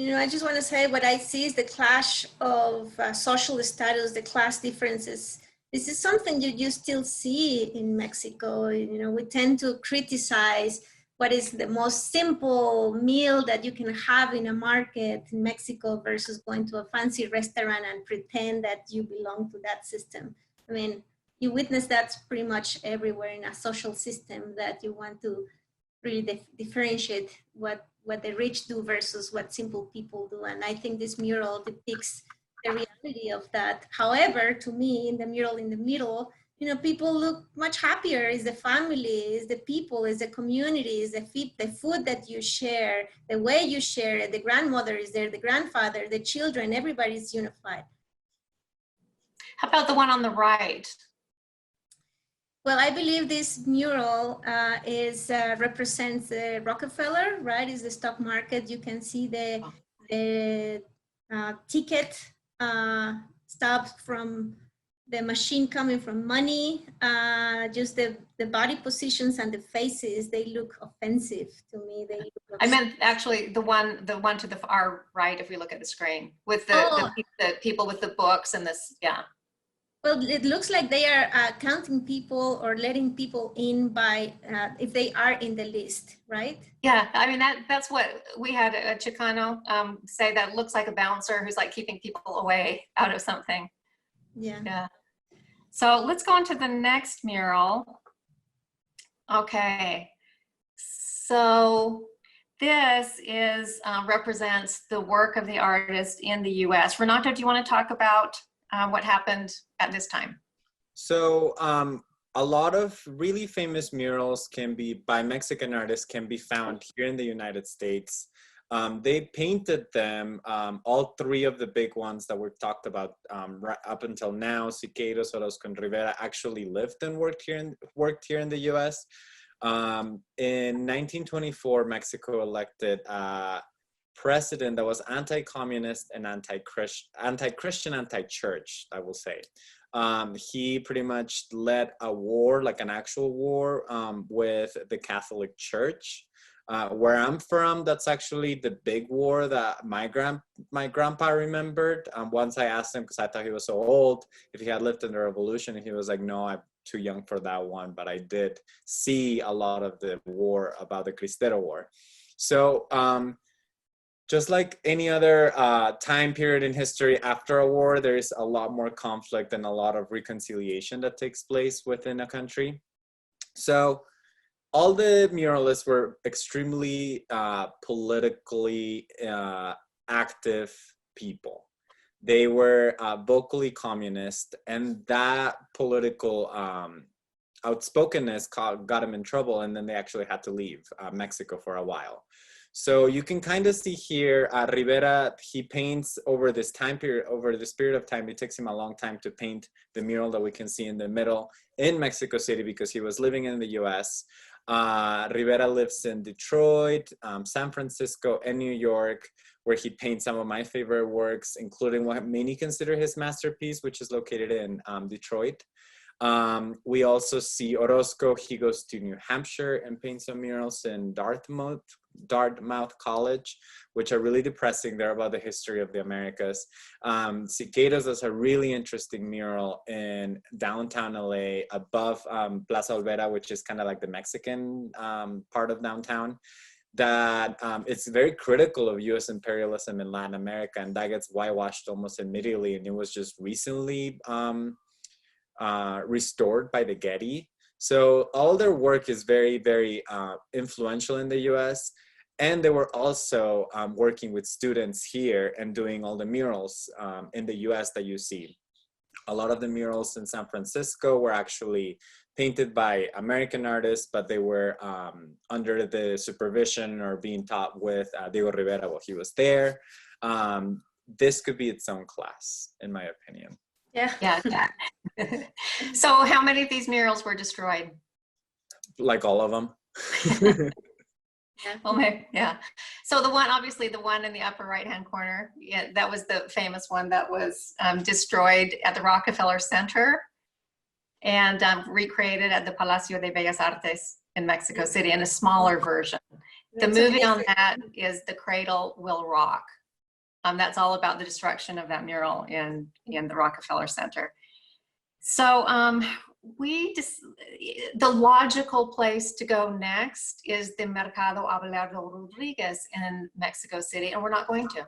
just want to say what I see is the clash of social status, the class differences. This is something you still see in Mexico. We tend to criticize what is the most simple meal that you can have in a market in Mexico versus going to a fancy restaurant and pretend that you belong to that system. I mean, you witness that pretty much everywhere in a social system, that you want to really differentiate what the rich do versus what simple people do. And I think this mural depicts the reality of that. However, to me, in the mural in the middle, people look much happier. Is the family, is the people, is the community, is the food that you share, the way you share it. The grandmother is there, the grandfather, the children, everybody's unified. How about the one on the right? Well, I believe this mural represents the Rockefeller, right? Is the stock market. You can see the ticket stubs from the machine coming from money. Just the body positions and the faces, they look offensive to me. They look I meant actually the one to the far right, if we look at the screen, with the people with the books and this, yeah. Well, it looks like they are counting people or letting people in by if they are in the list, right? Yeah, I mean, that's what we had a Chicano say, that looks like a bouncer who's like keeping people away out of something. Yeah. Yeah. So let's go on to the next mural. Okay. So this represents the work of the artist in the US. Renato, do you want to talk about what happened at this time? So a lot of really famous murals by Mexican artists can be found here in the United States. They painted them, all three of the big ones that we've talked about right up until now. Siqueiros, Orozco, and Rivera actually lived and worked here in the US. In 1924, Mexico elected president that was anti-communist and anti-Christian, anti-church, I will say. He pretty much led a war, like an actual war, with the Catholic Church. Where I'm from, that's actually the big war that my grandpa remembered. Once I asked him, because I thought he was so old, if he had lived in the revolution, and he was like, no, I'm too young for that one, but I did see a lot of the war about the Cristero War. So just like any other time period in history after a war, there's a lot more conflict and a lot of reconciliation that takes place within a country. So all the muralists were extremely politically active people. They were vocally communist, and that political outspokenness got them in trouble, and then they actually had to leave Mexico for a while. So you can kind of see here, Rivera, he paints over this time period, over this period of time. It takes him a long time to paint the mural that we can see in the middle in Mexico City, because he was living in the US. Rivera lives in Detroit, San Francisco, and New York, where he paints some of my favorite works, including what many consider his masterpiece, which is located in Detroit. We also see Orozco. He goes to New Hampshire and paints some murals in Dartmouth College, which are really depressing. They're about the history of the Americas. Quieros does a really interesting mural in downtown LA above Plaza Olvera, which is kind of like the Mexican part of downtown. That it's very critical of US imperialism in Latin America, and that gets whitewashed almost immediately. And it was just recently restored by the Getty. So all their work is very, very influential in the US. And they were also working with students here and doing all the murals in the US that you see. A lot of the murals in San Francisco were actually painted by American artists, but they were under the supervision or being taught with Diego Rivera while he was there. This could be its own class, in my opinion. Yeah. Yeah. So how many of these murals were destroyed? Like all of them. Well, maybe, yeah. So the one, obviously the one in the upper right-hand corner, yeah, that was the famous one that was destroyed at the Rockefeller Center and recreated at the Palacio de Bellas Artes in Mexico City in a smaller version. The movie on that is The Cradle Will Rock. That's all about the destruction of that mural in the Rockefeller Center. So the logical place to go next is the Mercado Abelardo Rodriguez in Mexico City, and we're not going to.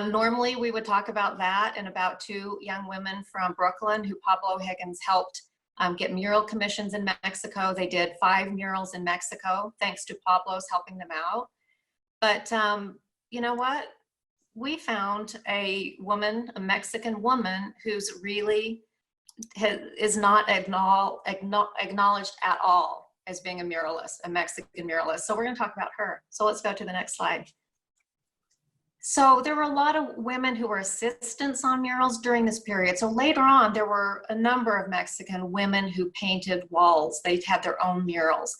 Normally we would talk about that and about two young women from Brooklyn who Pablo Higgins helped get mural commissions in Mexico. They did 5 murals in Mexico, thanks to Pablo's helping them out. But you know what? We found a woman, a Mexican woman, who's really is not acknowledged at all as being a muralist, a Mexican muralist. So we're going to talk about her. So let's go to the next slide. So there were a lot of women who were assistants on murals during this period. So later on, there were a number of Mexican women who painted walls. They had their own murals.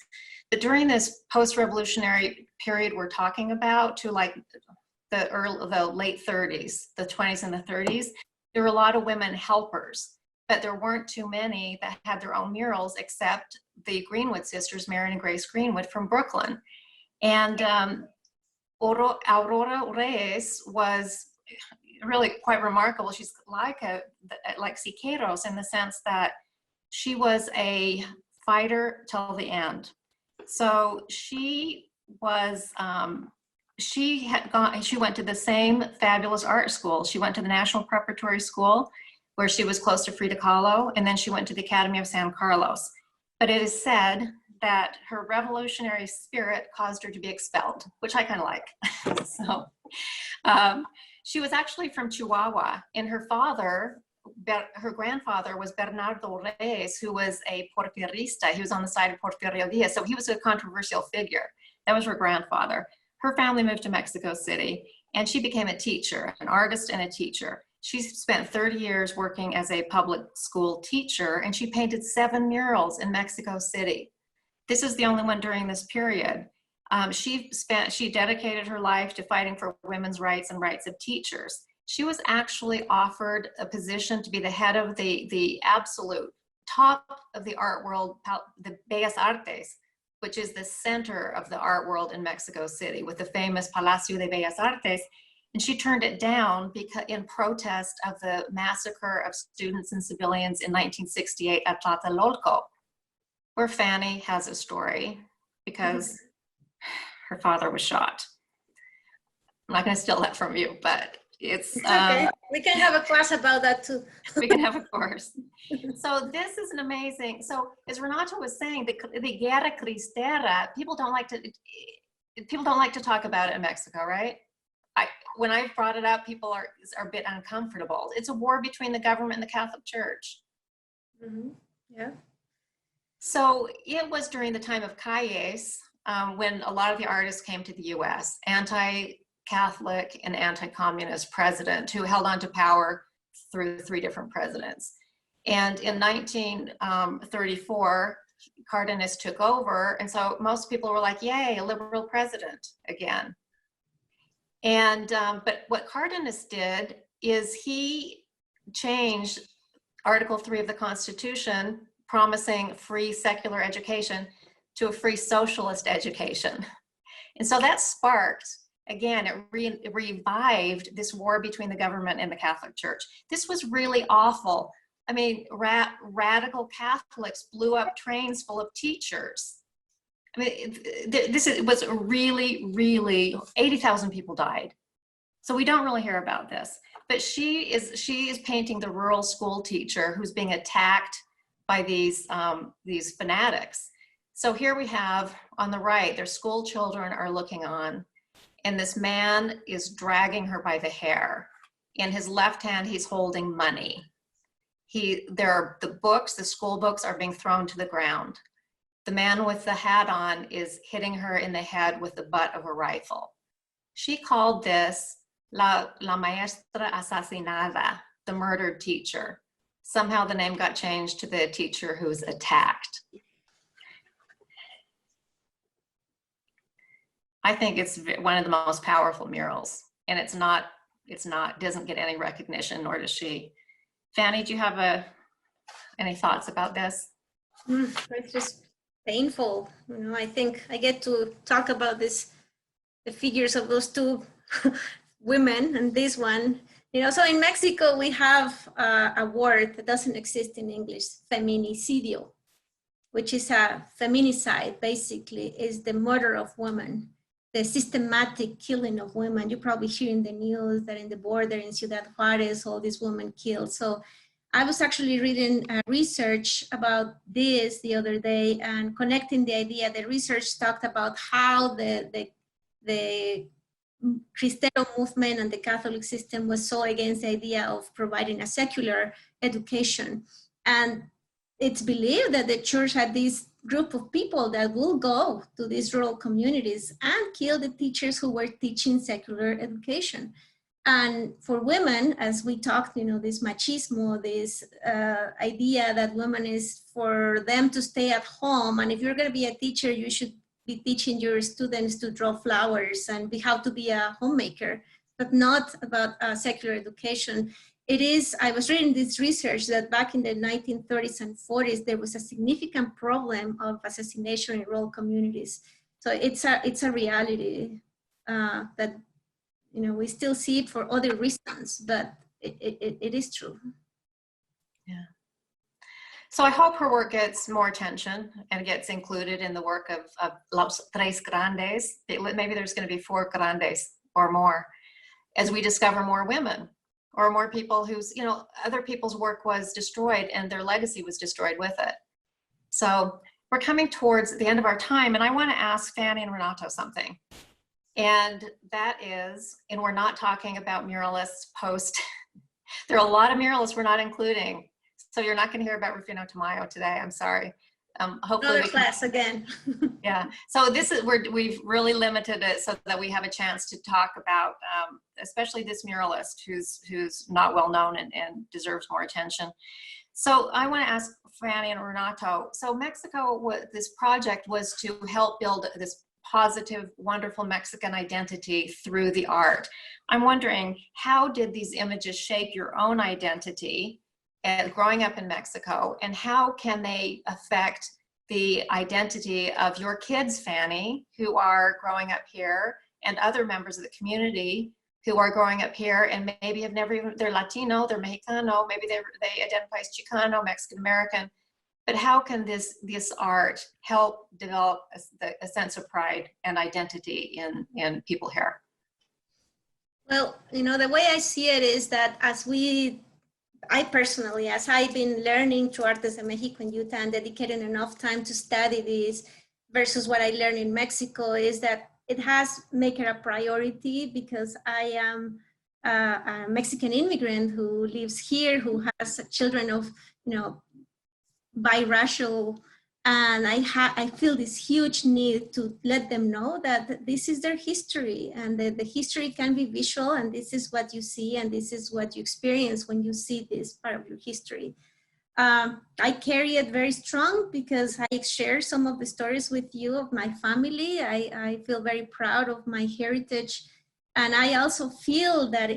But during this post-revolutionary period we're talking about, to like the late 30s, the 20s and the 30s, there were a lot of women helpers. But there weren't too many that had their own murals except the Greenwood sisters, Marion and Grace Greenwood from Brooklyn. And Aurora Reyes was really quite remarkable. She's like Quieros in the sense that she was a fighter till the end. So she was, she went to the same fabulous art school. She went to the National Preparatory School, where she was close to Frida Kahlo, and then she went to the Academy of San Carlos. But it is said that her revolutionary spirit caused her to be expelled, which I kind of like. So she was actually from Chihuahua, and her father, her grandfather was Bernardo Reyes, who was a Porfirista. He was on the side of Porfirio Diaz, so he was a controversial figure. That was her grandfather. Her family moved to Mexico City, and she became a teacher, an artist and a teacher. She spent 30 years working as a public school teacher, and she painted 7 murals in Mexico City. This is the only one during this period. She dedicated her life to fighting for women's rights and rights of teachers. She was actually offered a position to be the head of the absolute top of the art world, the Bellas Artes, which is the center of the art world in Mexico City, with the famous Palacio de Bellas Artes. And she turned it down because in protest of the massacre of students and civilians in 1968 at Tlatelolco, where Fanny has a story because her father was shot. I'm not going to steal that from you, but it's okay. We can have a class about that too. We can have a course. So this is an amazing. So as Renato was saying, the Guerra Cristera, people don't like to talk about it in Mexico, right? When I brought it up, people are a bit uncomfortable. It's a war between the government and the Catholic Church. Mm-hmm. Yeah. So it was during the time of Calles when a lot of the artists came to the U.S., anti-Catholic and anti-communist president who held on to power through 3 different presidents. And in 1934, Cardenas took over. And so most people were like, yay, a liberal president again. And, but what Cardenas did is he changed Article 3 of the Constitution promising free secular education to a free socialist education. And so that sparked, again, it revived this war between the government and the Catholic Church. This was really awful. I mean, radical Catholics blew up trains full of teachers. I mean, was really, really, 80,000 people died. So we don't really hear about this. But she is painting the rural school teacher who's being attacked by these fanatics. So here we have on the right, their school children are looking on, and this man is dragging her by the hair. In his left hand, he's holding money. The school books are being thrown to the ground. The man with the hat on is hitting her in the head with the butt of a rifle. She called this La maestra asesinada, the murdered teacher. Somehow the name got changed to the teacher who's attacked. I think it's one of the most powerful murals, and doesn't get any recognition, nor does she. Fanny, do you have any thoughts about this? It's just painful. I think I get to talk about the figures of those two women and this one. So in Mexico, we have a word that doesn't exist in English, feminicidio, which is a feminicide, basically, is the murder of women, the systematic killing of women. You probably hear in the news that in the border in Ciudad Juarez, all these women killed. So I was actually reading research about this the other day and connecting the idea. The research talked about how the Cristero movement and the Catholic system was so against the idea of providing a secular education. And it's believed that the church had this group of people that will go to these rural communities and kill the teachers who were teaching secular education. And for women, as we talked, this machismo, this idea that women is for them to stay at home. And if you're going to be a teacher, you should be teaching your students to draw flowers and how to be a homemaker, but not about secular education. I was reading this research that back in the 1930s and 40s, there was a significant problem of assassination in rural communities. So it's a reality that, we still see it for other reasons, but it is true. Yeah. So I hope her work gets more attention and gets included in the work of Los Tres Grandes. Maybe there's going to be 4 Grandes or more as we discover more women or more people whose, other people's work was destroyed and their legacy was destroyed with it. So we're coming towards the end of our time, and I want to ask Fanny and Renato something. And that is, and we're not talking about muralists post, there are a lot of muralists we're not including. So you're not going to hear about Rufino Tamayo today. I'm sorry. Hopefully another class again. Yeah. So we've really limited it so that we have a chance to talk about, especially this muralist who's not well known and deserves more attention. So I want to ask Fanny and Renato. So Mexico, this project was to help build this positive, wonderful Mexican identity through the art. I'm wondering, how did these images shape your own identity growing up in Mexico, and how can they affect the identity of your kids, Fanny, who are growing up here, and other members of the community who are growing up here and maybe have never even, they're Latino, they're Mexicano, maybe they identify as Chicano, Mexican American, but how can this art help develop a sense of pride and identity in people here? Well, the way I see it is that as I've been learning through Artes de Mexico and Utah and dedicating enough time to study this versus what I learned in Mexico, is that it has made it a priority because I am a Mexican immigrant who lives here, who has children of, biracial, and I feel this huge need to let them know that this is their history, and that the history can be visual, and this is what you see, and this is what you experience when you see this part of your history. I carry it very strong because I share some of the stories with you of my family. I feel very proud of my heritage And I also feel that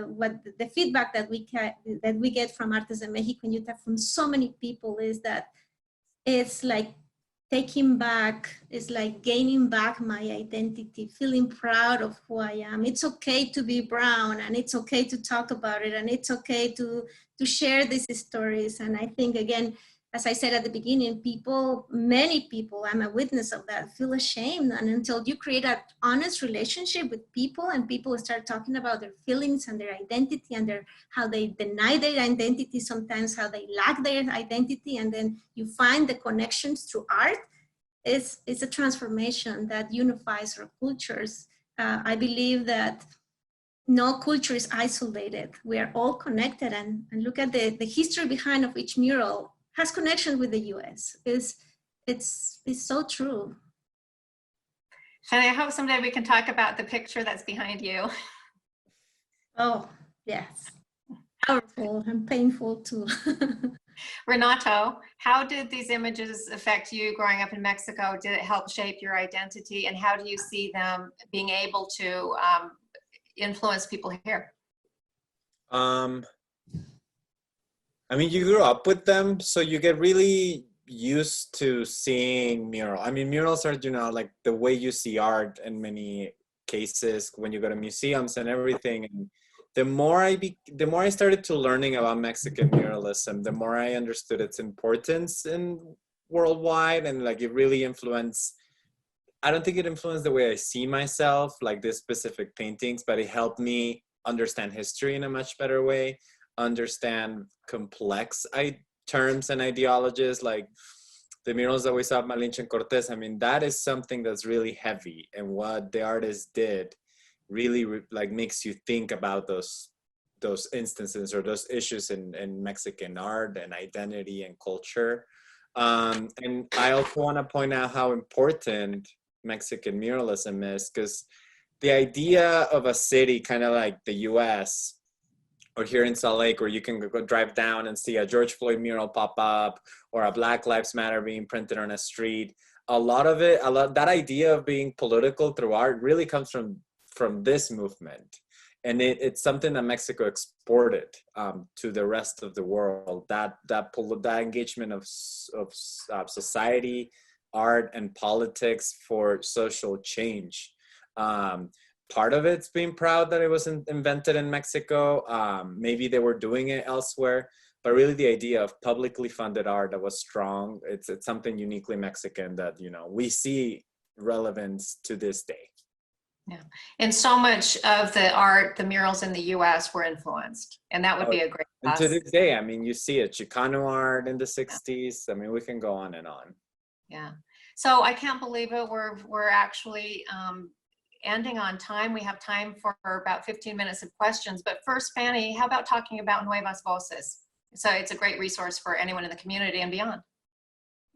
what the feedback that we get from Artes de Mexico and Utah from so many people is that it's like taking back, it's like gaining back my identity, feeling proud of who I am. It's okay to be brown, and it's okay to talk about it, and it's okay to share these stories. And I think, again, as I said at the beginning, many people, I'm a witness of that, feel ashamed. And until you create an honest relationship with people and people start talking about their feelings and their identity and how they deny their identity, sometimes how they lack their identity, and then you find the connections through art, it's a transformation that unifies our cultures. I believe that no culture is isolated. We are all connected, and look at the history behind of each mural has connection with the US. It's so true. And I hope someday we can talk about the picture that's behind you. Oh, yes. Powerful and painful too. Renato, how did these images affect you growing up in Mexico? Did it help shape your identity? And how do you see them being able to influence people here? I mean, you grew up with them, so you get really used to seeing murals. I mean, murals are, like the way you see art in many cases when you go to museums and everything. And the more I started to learning about Mexican muralism, the more I understood its importance in worldwide, and like it really influenced. I don't think it influenced the way I see myself, like this specific paintings, but it helped me understand history in a much better way, understand complex terms and ideologies, like the murals that we saw at Malinche and Cortez. I mean, that is something that's really heavy, and what the artist did really like makes you think about those instances or those issues in Mexican art and identity and culture. And I also want to point out how important Mexican muralism is, because the idea of a city kind of like the US or here in Salt Lake, where you can go drive down and see a George Floyd mural pop up or a Black Lives Matter being printed on a street, that idea of being political through art really comes from this movement. And it's something that Mexico exported to the rest of the world, that engagement of society, art, and politics for social change. Part of it's being proud that it was invented in Mexico. Maybe they were doing it elsewhere, but really the idea of publicly funded art that was strong, it's something uniquely Mexican that, we see relevance to this day. Yeah, and so much of the murals in the US were influenced, and that would be a great and to this day, I mean, you see it, Chicano art in the 60s. I mean, we can go on and on. Yeah, so I can't believe it. We're actually ending on time. We have time for about 15 minutes of questions, but first, Fanny, how about talking about Nuevas Voces? So it's a great resource for anyone in the community and beyond.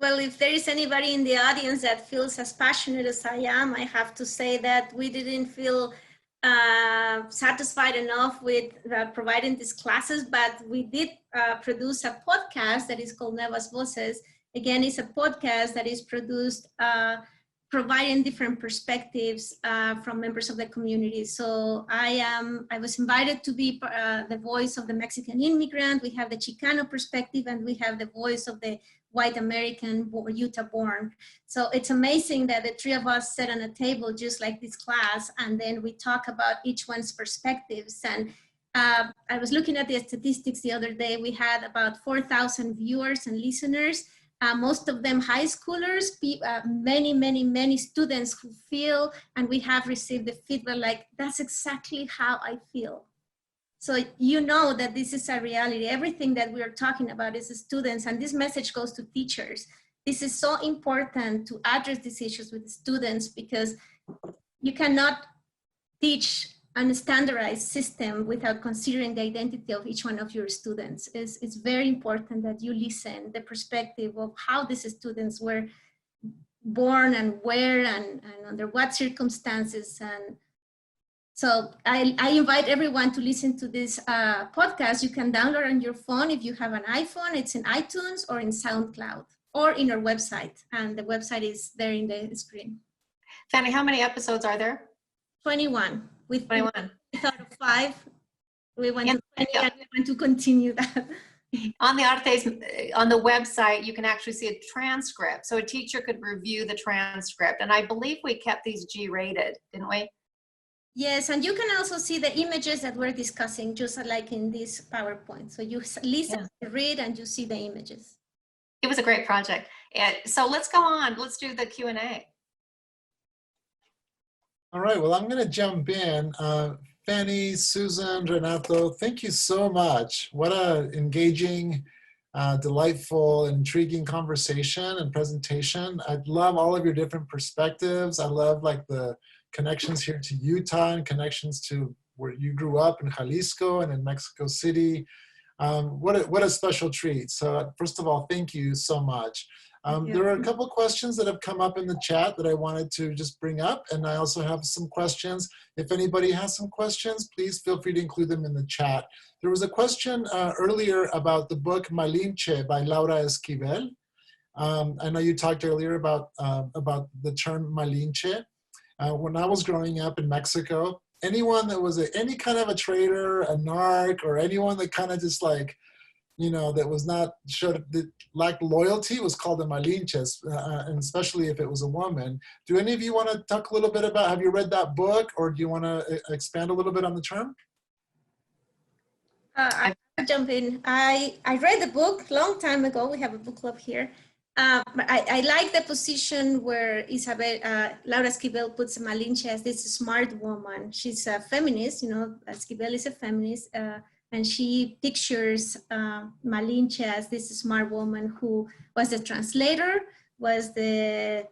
Well, if there is anybody in the audience that feels as passionate as I am, I have to say that we didn't feel satisfied enough with providing these classes, but we did produce a podcast that is called Nuevas Voces. Again, it's a podcast that is produced providing different perspectives from members of the community. So I was invited to be the voice of the Mexican immigrant. We have the Chicano perspective, and we have the voice of the white American, Utah born. So it's amazing that the three of us sat on a table just like this class, and then we talk about each one's perspectives. And I was looking at the statistics the other day. We had about 4,000 viewers and listeners. Most of them high schoolers, many students who feel, and we have received the feedback like, that's exactly how I feel. So you know that this is a reality. Everything that we are talking about is students, and this message goes to teachers. This is so important to address these issues with the students, because you cannot teach a standardized system without considering the identity of each one of your students. It's very important that you listen the perspective of how these students were born and where and under what circumstances. And so I invite everyone to listen to this podcast. You can download on your phone. If you have an iPhone, it's in iTunes or in SoundCloud or in our website. And the website is there in the screen. Fanny, how many episodes are there? 21. with 21. out of 5. We want Yeah. to 20 and we want to continue that. On the Artes, on the website, you can actually see a transcript. So a teacher could review the transcript. And I believe we kept these G-rated, didn't we? Yes, and you can also see the images that we're discussing, just like in this PowerPoint. So you listen, read, and you see the images. It was a great project. So let's go on. Let's do the Q&A. All right, well, I'm gonna jump in. Fanny, Susan, Renato, thank you so much. What a engaging, delightful, intriguing conversation and presentation. I love all of your different perspectives. I love like the connections here to Utah and connections to where you grew up in Jalisco and in Mexico City. What a special treat. So first of all, thank you so much. There are a couple questions that have come up in the chat that I wanted to just bring up, and I also have some questions. If anybody has some questions, please feel free to include them in the chat. There was a question earlier about the book Malinche by Laura Esquivel. I know you talked earlier about the term Malinche. When I was growing up in Mexico, anyone that was any kind of a traitor, a narc, or anyone that kind of just like, you know, that was not, that lacked loyalty was called a Malinches, and especially if it was a woman. Do any of you want to talk a little bit about, have you read that book, or do you want to expand a little bit on the term? I'll jump in. I read the book a long time ago. We have a book club here. I like the position where Laura Esquivel puts Malinche as this smart woman. She's a feminist, you know, Esquivel is a feminist, and she pictures Malinche as this smart woman who was the translator, was the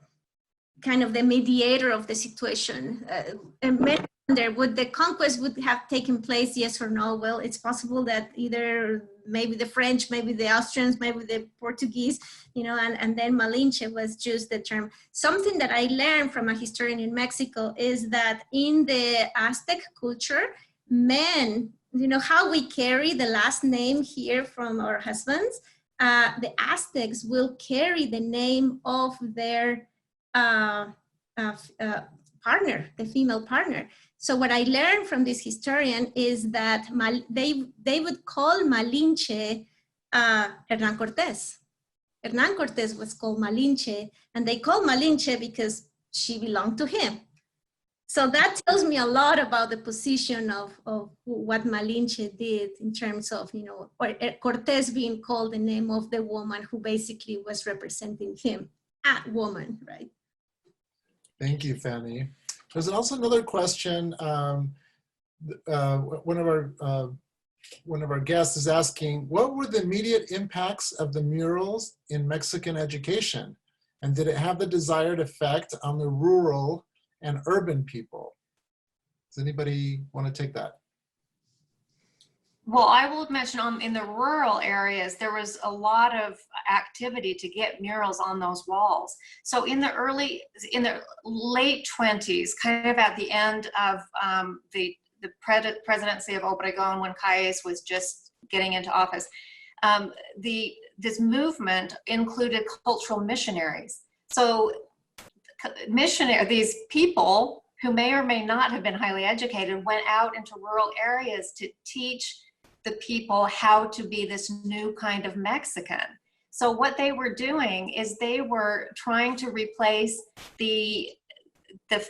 kind of the mediator of the situation. And many wonder, would the conquest would have taken place, yes or no? Well, it's possible that either maybe the French, maybe the Austrians, maybe the Portuguese, you know, and then Malinche was just the term. Something that I learned from a historian in Mexico is that in the Aztec culture, men, you know, how we carry the last name here from our husbands, the Aztecs will carry the name of their partner, the female partner. So what I learned from this historian is that they would call Malinche Hernán Cortés. Hernán Cortés was called Malinche, and they called Malinche because she belonged to him. So that tells me a lot about the position of what Malinche did in terms of, you know, or Cortés being called the name of the woman who basically was representing him, a woman, right? Thank you, Fanny. There's also another question. One of our guests is asking, what were the immediate impacts of the murals in Mexican education? And did it have the desired effect on the rural and urban people? Does anybody want to take that? Well, I will mention in the rural areas, there was a lot of activity to get murals on those walls. So in the late 20s, kind of at the end of the presidency of Obregón, when Quieros was just getting into office, this movement included cultural missionaries. So these people who may or may not have been highly educated went out into rural areas to teach the people how to be this new kind of Mexican. So what they were doing is they were trying to replace the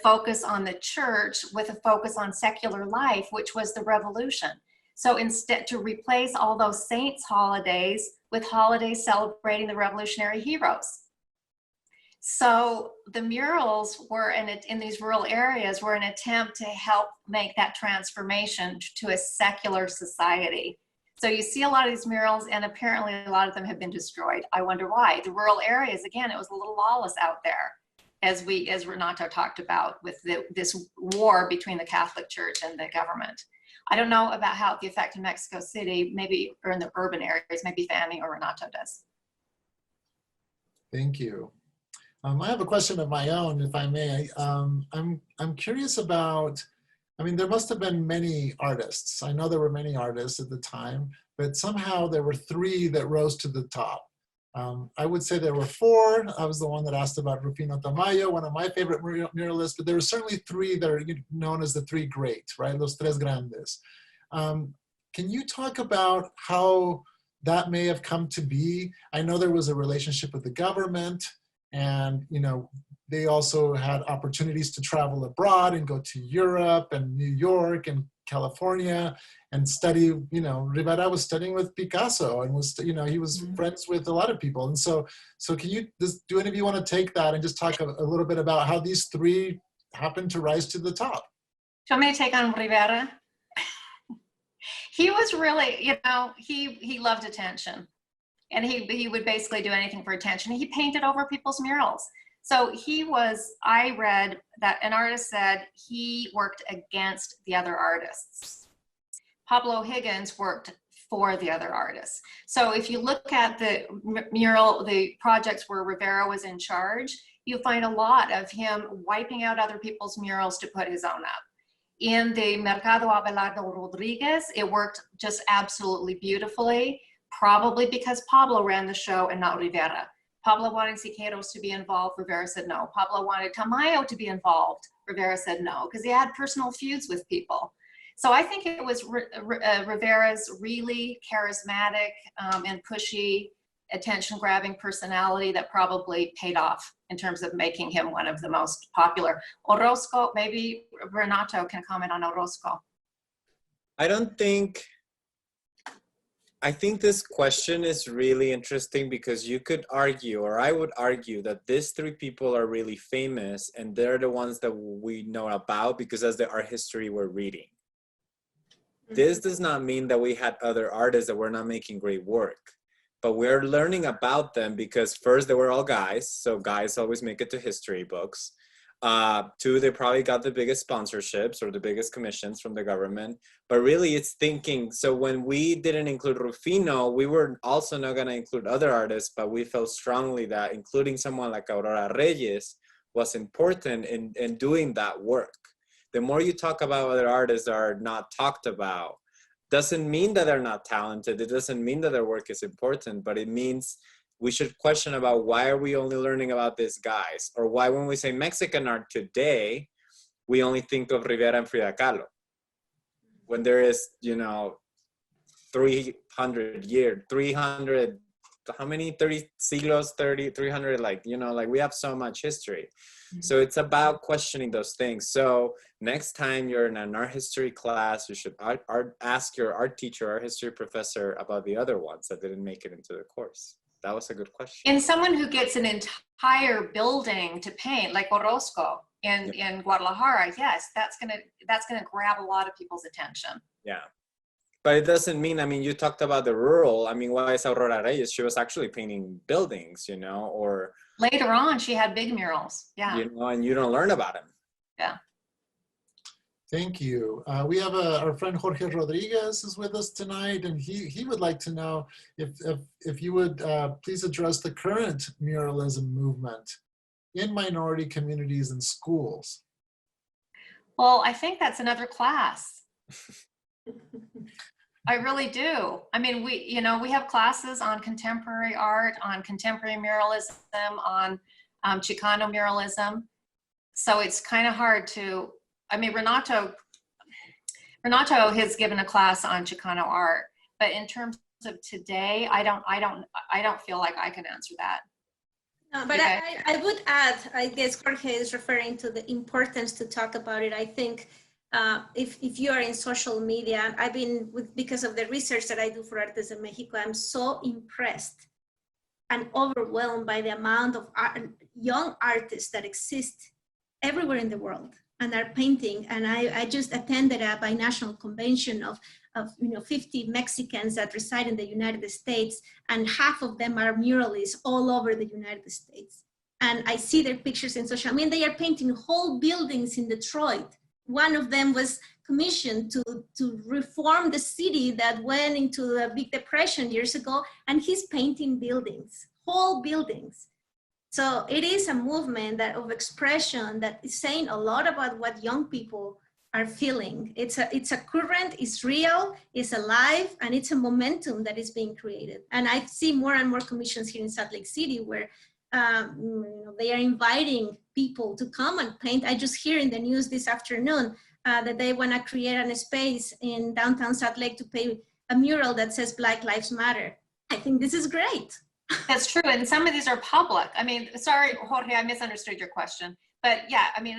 focus on the church with a focus on secular life, which was the revolution. So instead, to replace all those saints' holidays with holidays celebrating the revolutionary heroes. So the murals were in these rural areas were an attempt to help make that transformation to a secular society. So you see a lot of these murals, and apparently a lot of them have been destroyed. I wonder why. The rural areas, again, it was a little lawless out there, as Renato talked about, with this war between the Catholic Church and the government. I don't know about how the effect in Mexico City, maybe, or in the urban areas, maybe Fanny or Renato does. Thank you. I have a question of my own, if I may. I'm curious about, I mean, there must have been many artists. I know there were many artists at the time, but somehow there were 3 that rose to the top. I would say there were 4. I was the one that asked about Rufino Tamayo, one of my favorite muralists, but there were certainly 3 that are known as the 3 great, right? Los tres grandes. Can you talk about how that may have come to be? I know there was a relationship with the government, and they also had opportunities to travel abroad and go to Europe and New York and California and study. Rivera was studying with Picasso and was, he was friends with a lot of people. And so can you, do any of you want to take that and just talk a little bit about how these 3 happened to rise to the top? Do you want me to take on Rivera? He was really, he loved attention, and he would basically do anything for attention. He painted over people's murals. So I read that an artist said he worked against the other artists. Pablo Higgins worked for the other artists. So if you look at the the projects where Rivera was in charge, you find a lot of him wiping out other people's murals to put his own up. In the Mercado Abelardo Rodriguez, it worked just absolutely beautifully, probably because Pablo ran the show and not Rivera. Pablo wanted Quieros to be involved, Rivera said no. Pablo wanted Tamayo to be involved, Rivera said no, because he had personal feuds with people. So I think it was Rivera's really charismatic and pushy, attention-grabbing personality that probably paid off in terms of making him one of the most popular. Orozco, maybe Renato can comment on Orozco. I think this question is really interesting because you could argue, or I would argue, that these 3 people are really famous and they're the ones that we know about because that's the art history we're reading. This does not mean that we had other artists that were not making great work, but we're learning about them because first, they were all guys, so guys always make it to history books. 2, they probably got the biggest sponsorships or the biggest commissions from the government, but really it's thinking. So when we didn't include Rufino, we were also not going to include other artists, but we felt strongly that including someone like Aurora Reyes was important in doing that work. The more you talk about other artists that are not talked about, doesn't mean that they're not talented. It doesn't mean that their work is important, but it means we should question about why are we only learning about these guys, or why when we say Mexican art today, we only think of Rivera and Frida Kahlo. When there is, 300, how many, 30 siglos, 300, we have so much history. So it's about questioning those things. So next time you're in an art history class, you should ask your art teacher, art history professor about the other ones that didn't make it into the course. That was a good question. And someone who gets an entire building to paint, like Orozco in Guadalajara, yes, that's gonna grab a lot of people's attention. Yeah. But it doesn't mean, you talked about the rural. Why is Aurora Reyes? She was actually painting buildings, or... Later on, she had big murals, yeah. And you don't learn about them. Yeah. Thank you. We have our friend Jorge Rodriguez is with us tonight, and he would like to know if you would please address the current muralism movement in minority communities and schools. Well, I think that's another class. I really do. We have classes on contemporary art, on contemporary muralism, on Chicano muralism. So it's kind of hard to, Renato has given a class on Chicano art, but in terms of today, I don't feel like I can answer that. No, but okay. I would add, I guess Jorge is referring to the importance to talk about it. I think if you are in social media, because of the research that I do for Artes de Mexico, I'm so impressed and overwhelmed by the amount of young artists that exist everywhere in the world and are painting. And I just attended a binational convention of 50 Mexicans that reside in the United States, and half of them are muralists all over the United States. And I see their pictures in social media. They are painting whole buildings in Detroit. One of them was commissioned to reform the city that went into the Big Depression years ago, and he's painting buildings, whole buildings. So it is a movement of expression that is saying a lot about what young people are feeling. It's a current, it's real, it's alive, and it's a momentum that is being created. And I see more and more commissions here in Salt Lake City where they are inviting people to come and paint. I just hear in the news this afternoon that they want to create a space in downtown Salt Lake to paint a mural that says Black Lives Matter. I think this is great. That's true, and some of these are public. I mean, sorry, Jorge, I misunderstood your question. But yeah, I mean,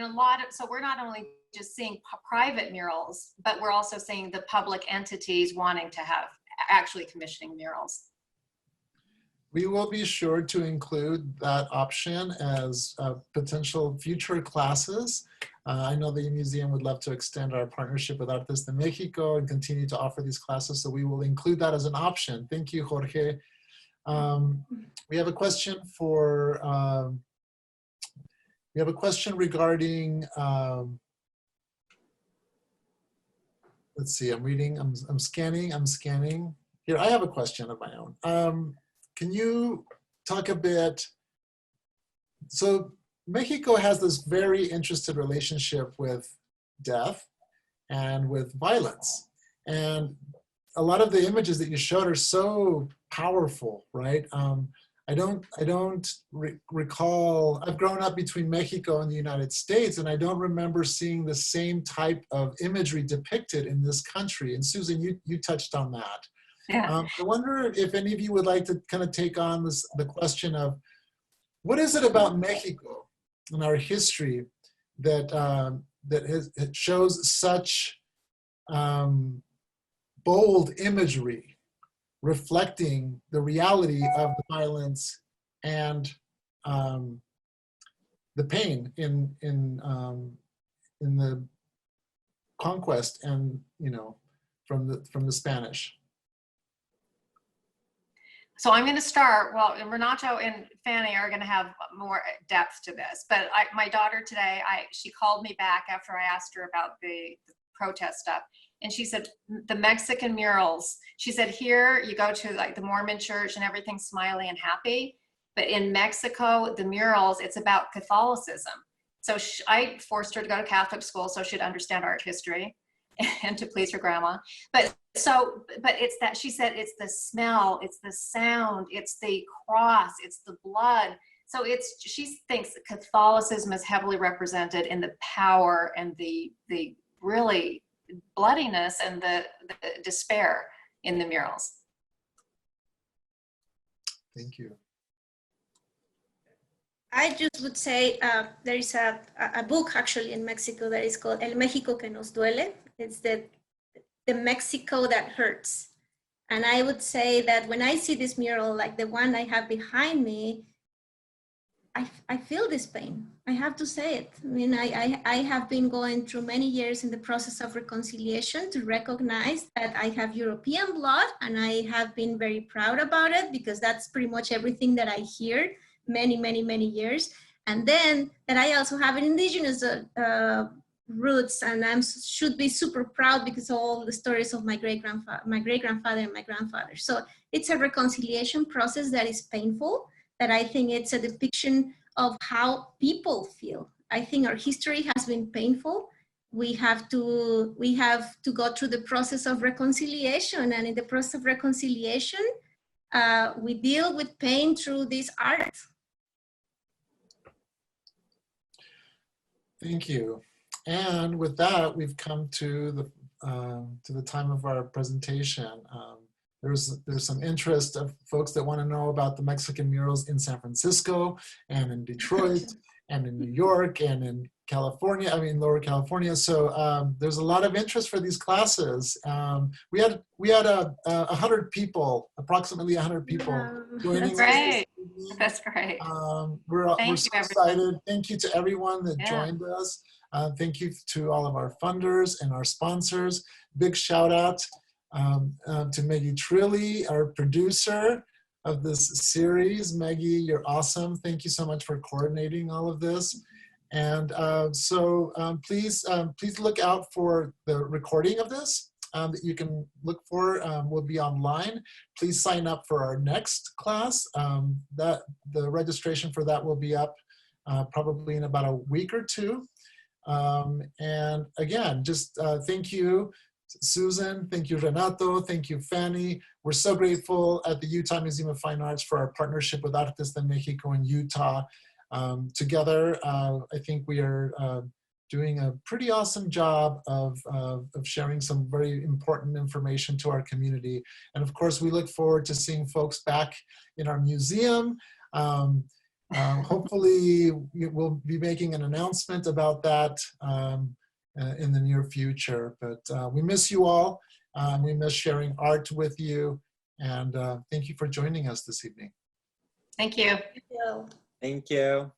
so we're not only just seeing private murals, but we're also seeing the public entities wanting to have, actually commissioning murals. We will be sure to include that option as potential future classes. I know the museum would love to extend our partnership with Artes de Mexico and continue to offer these classes, so we will include that as an option. Thank you, Jorge. We have a question regarding, let's see, I'm scanning. Here, I have a question of my own. Can you talk a bit, so Mexico has this very interested relationship with death and with violence. And a lot of the images that you showed are so powerful, right? I don't recall, I've grown up between Mexico and the United States, and I don't remember seeing the same type of imagery depicted in this country. And Susan, you touched on that. Yeah. I wonder if any of you would like to kind of take on the question of, what is it about Mexico and our history that, it shows such bold imagery reflecting the reality of the violence and the pain in the conquest and, from the Spanish. So I'm going to start, well, Renato and Fanny are going to have more depth to this, but my daughter today, she called me back after I asked her about the protest stuff. And she said, the Mexican murals, she said, here you go to like the Mormon church and everything's smiley and happy. But in Mexico, the murals, it's about Catholicism. So I forced her to go to Catholic school so she'd understand art history and to please her grandma. But it's that, she said, it's the smell, it's the sound, it's the cross, it's the blood. So she thinks that Catholicism is heavily represented in the power and the really bloodiness and the despair in the murals. Thank you. I just would say there is a book actually in Mexico that is called El México que nos duele. It's the Mexico that hurts. And I would say that when I see this mural, like the one I have behind me, I feel this pain. I have to say it. I mean, I have been going through many years in the process of reconciliation to recognize that I have European blood, and I have been very proud about it because that's pretty much everything that I hear many, many, many years. And then that I also have an indigenous roots, and I should be super proud because of all the stories of my great-grandfather and my grandfather. So it's a reconciliation process that is painful, that I think it's a depiction of how people feel. I think our history has been painful. We have to go through the process of reconciliation, and in the process of reconciliation, we deal with pain through this art. Thank you. And with that, we've come to the time of our presentation. There's some interest of folks that want to know about the Mexican murals in San Francisco and in Detroit and in New York and in California, Lower California. So there's a lot of interest for these classes. We had 100 people, approximately 100 people joining. That's great. That's great. We're so excited. Thank you to everyone that joined us. Thank you to all of our funders and our sponsors. Big shout out to Maggie Trilly, our producer of this series. Maggie, you're awesome. Thank you so much for coordinating all of this. And please look out for the recording of this that you can look for. Will be online. Please sign up for our next class. The registration for that will be up probably in about a week or two. And again, just thank you, Susan. Thank you, Renato. Thank you, Fanny. We're so grateful at the Utah Museum of Fine Arts for our partnership with Artes de Mexico in Utah. Together, I think we are doing a pretty awesome job of sharing some very important information to our community. And of course, we look forward to seeing folks back in our museum. Hopefully, we'll be making an announcement about that in the near future. But we miss you all. We miss sharing art with you. And thank you for joining us this evening. Thank you. Thank you. Thank you.